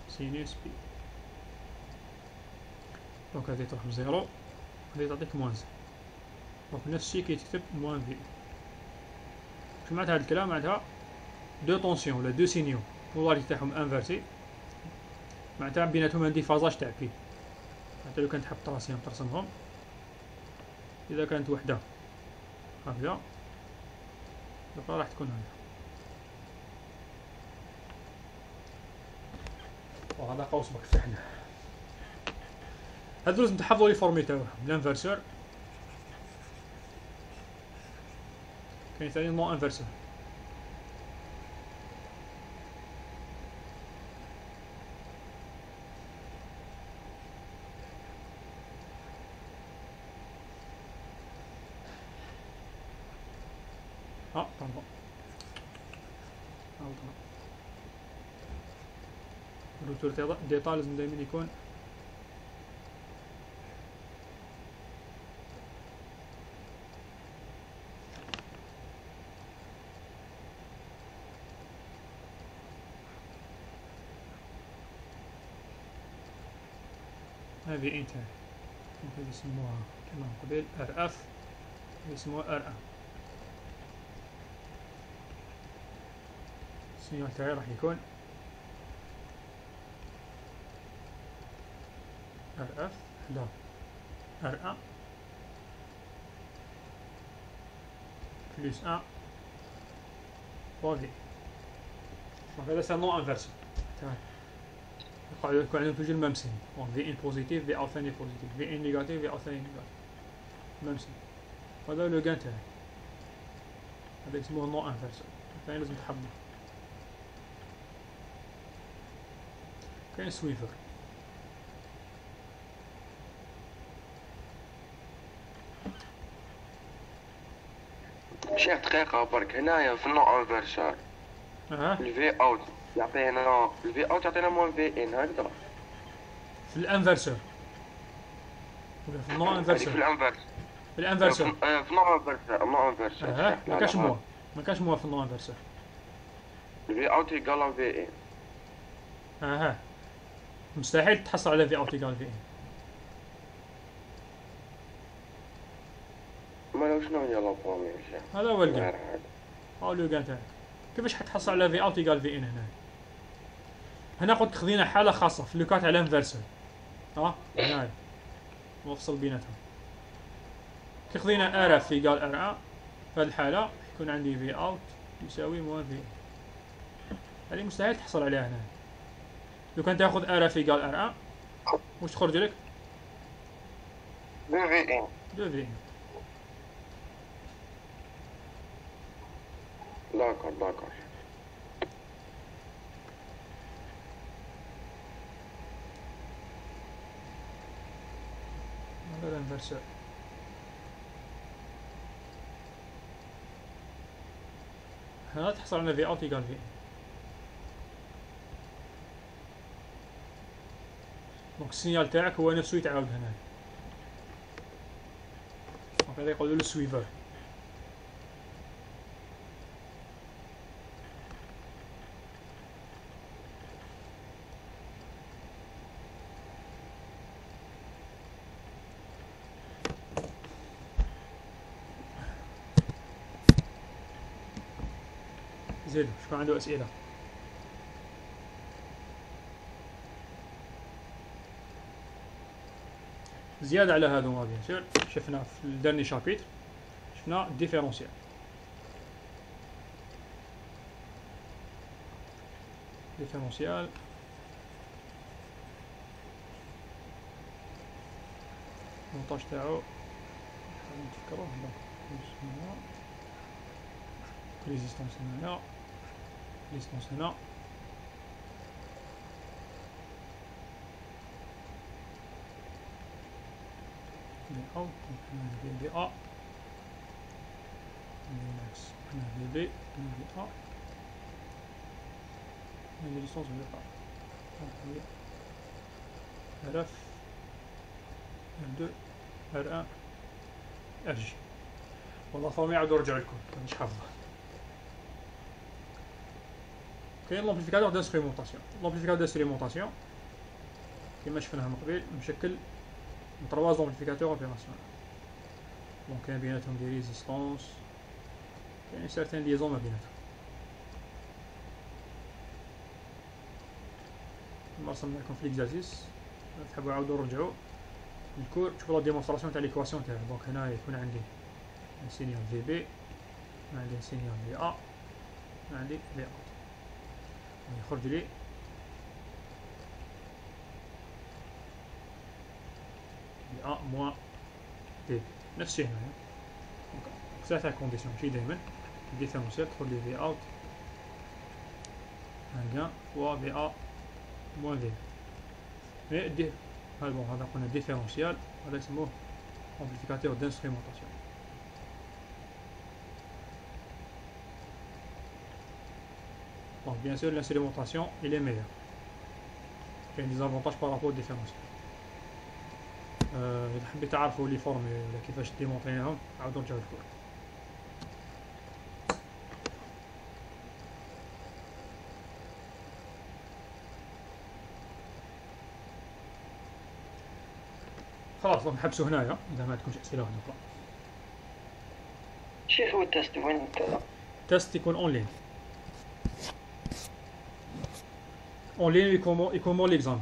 Speaker 1: سينوس بي. دونك هذه تروح بزيرو، هذه تعطيك موان زيرو. دونك نفس الشيء كي تكتب موان في. شو معناتها هذا الكلام؟ معناتها دو طونسيون ولا دو سينيو بولاريتي تاعهم انفيرسي، معناتها بيناتهم عندي فازاج تاع بي. معناتها لو كان تحب تراسيهم ترسمهم، اذا كانت وحده هكذا الأخرى راح تكون هكذا. وهذا قوس بك فحنا. هادو لازم تحفظوا لي فورمي تاعهم. الانفرسور كاين ثاني نو انفرسور. باردون. الروتور ديتا لازم دايما يكون هذه ان تاعي. هذه يسموها كما قبل ار اف، يسموها ار ان. السينيال تاعي راح يكون ار اف لا ار ان بلس ان فوا في. دونك هذا سي نون انفيرسي تاعي. يقعدو يكون عندهم توجور ميم سين. دونك في ان بوزيتيف في او ثاني بوزيتيف، في ان نيجاتيف في او ثاني نيجاتيف، ميم سين. هذا لو كان تاعي، هذا يسموه نون انفيرسي. ثاني لازم تحفظه. كاين سويفر.
Speaker 4: شيخ دقيقة برك هنايا في النو انفرسور الفي اوت يعطينا الفي اوت يعطينا موان في ان هكذا
Speaker 1: في الانفرسور ولا في النو انفرسور؟
Speaker 4: في الانفرسور.
Speaker 1: في الانفرسور
Speaker 4: في النو انفرسور. النو انفرسور
Speaker 1: ما كاش موا، ما كاش موا في النو انفرسور.
Speaker 4: الفي اوت يقال في ان.
Speaker 1: مستحيل تحصل على في اوت يقال في ان.
Speaker 4: ما شنو هي لا برومي شيخ؟
Speaker 1: هذا هو الجان. هاو لو جان تاعك. كيفاش حتحصل على في اوت يقال في ان هنا؟ هنا قلت خذينا حالة خاصة في لوكات على الانفرسور. هنايا نفصل بيناتهم. كي خذينا ار اف يقال ار ان، في هذه الحالة يكون عندي في اوت يساوي موان في ان. هذه مستحيل تحصل عليها هنا. لو كان تاخذ ار اف يقال ار ان واش تخرج لك؟
Speaker 4: دو في ان.
Speaker 1: دو في ان.
Speaker 4: داكور داكور.
Speaker 1: هذا الانفرسور. هنا تحصل على في اوت يقال في ان. دونك السينيال تاعك هو نفسه يتعاود هنا. دونك هذا يقولوا له سويفر. زين شكون عنده أسئلة؟ زيادة على هذا ما بيان سور شفنا في الدرني شابيتر شفنا الديفيرونسيال. ديفيرونسيال المونتاج تاعو نتفكروه هنا ريزيستانس هنايا ريزيستانس هنا في اوت هنا في بي ا هنا في بي هنا في ا une distance de départ. RF R2 R1 RG. والله فهم يعاودوا يرجعوا لكم مش حافظه. كاين لومبليفيكاتور دانسترومونطاسيون. لومبليفيكاتور دانسترومونطاسيون كيما شفناها من قبل مشكل من 3 لومبليفيكاتور اوبيراسيونيل. دونك كاين بيناتهم دي ريزيستونس، كاين سيرتين ليزون ما بيناتهم. كما رسمنا لكم في ليكزارسيس، تحبوا عاودوا رجعوا الكور تشوفوا لا ديمونستراسيون تاع ليكواسيون تاعو. دونك هنا يكون عندي سينيال في بي، عندي سينيال في ا، عندي في ا، يخرج لي في ا موان في نفس الشيء هنايا. دونك ساعة تاع كونديسيون ماشي دايما ديفيرونسيال تدخل لي في اوت هكا فوا في ا موان في. مي دي هاي بون هذا قلنا ديفيرونسيال، هذا يسموه امبليفيكاتور دانسترومونطاسيون. Donc bien sûr l'instrumentation il est meilleur. Il y a des avantages par rapport au différentiel. إذا حبيت تعرفوا لي فورمي ولا كيفاش ديمونطريهم عاودوا رجعوا الكور. خلاص دونك نحبسوا هنايا إذا ما عندكمش أسئلة واحدة أخرى.
Speaker 9: شنو هو التست وين كذا؟
Speaker 1: التست يكون أونلاين. أونلاين يكون مور ليكزام.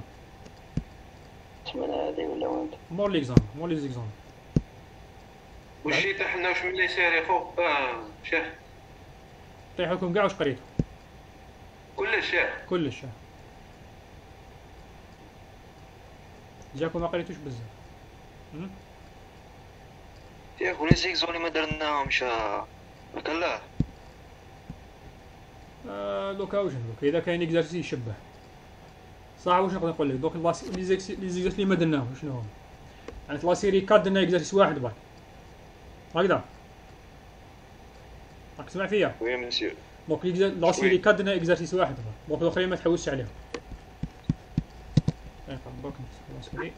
Speaker 9: تسمى هذه ولا وين؟
Speaker 1: مور ليكزام، مور لي زيكزام.
Speaker 4: وشي تاع حنا واش ملي يصير يا خو شيخ؟
Speaker 1: طيح لكم كاع واش قريتو؟
Speaker 4: كلش شيخ.
Speaker 1: كلش. جاكم ما قريتوش بزاف.
Speaker 9: يا اخو لي زيكزون اللي ما درناهمش كلاه.
Speaker 1: دوكا واش نقولك اذا كاين اكزارسيس يشبه صح. واش نقدر نقول لك دوك لي زيكزارسيس اللي ما درناهم شنو هما؟ يعني في لا سيري 4 درنا اكزارسيس واحد برك هكذا. راك تسمع فيا؟
Speaker 9: وي مسيو.
Speaker 1: دونك لا سيري 4 درنا اكزارسيس واحد برك، دونك الاخرين ما تحوسش عليهم. دونك لا سيري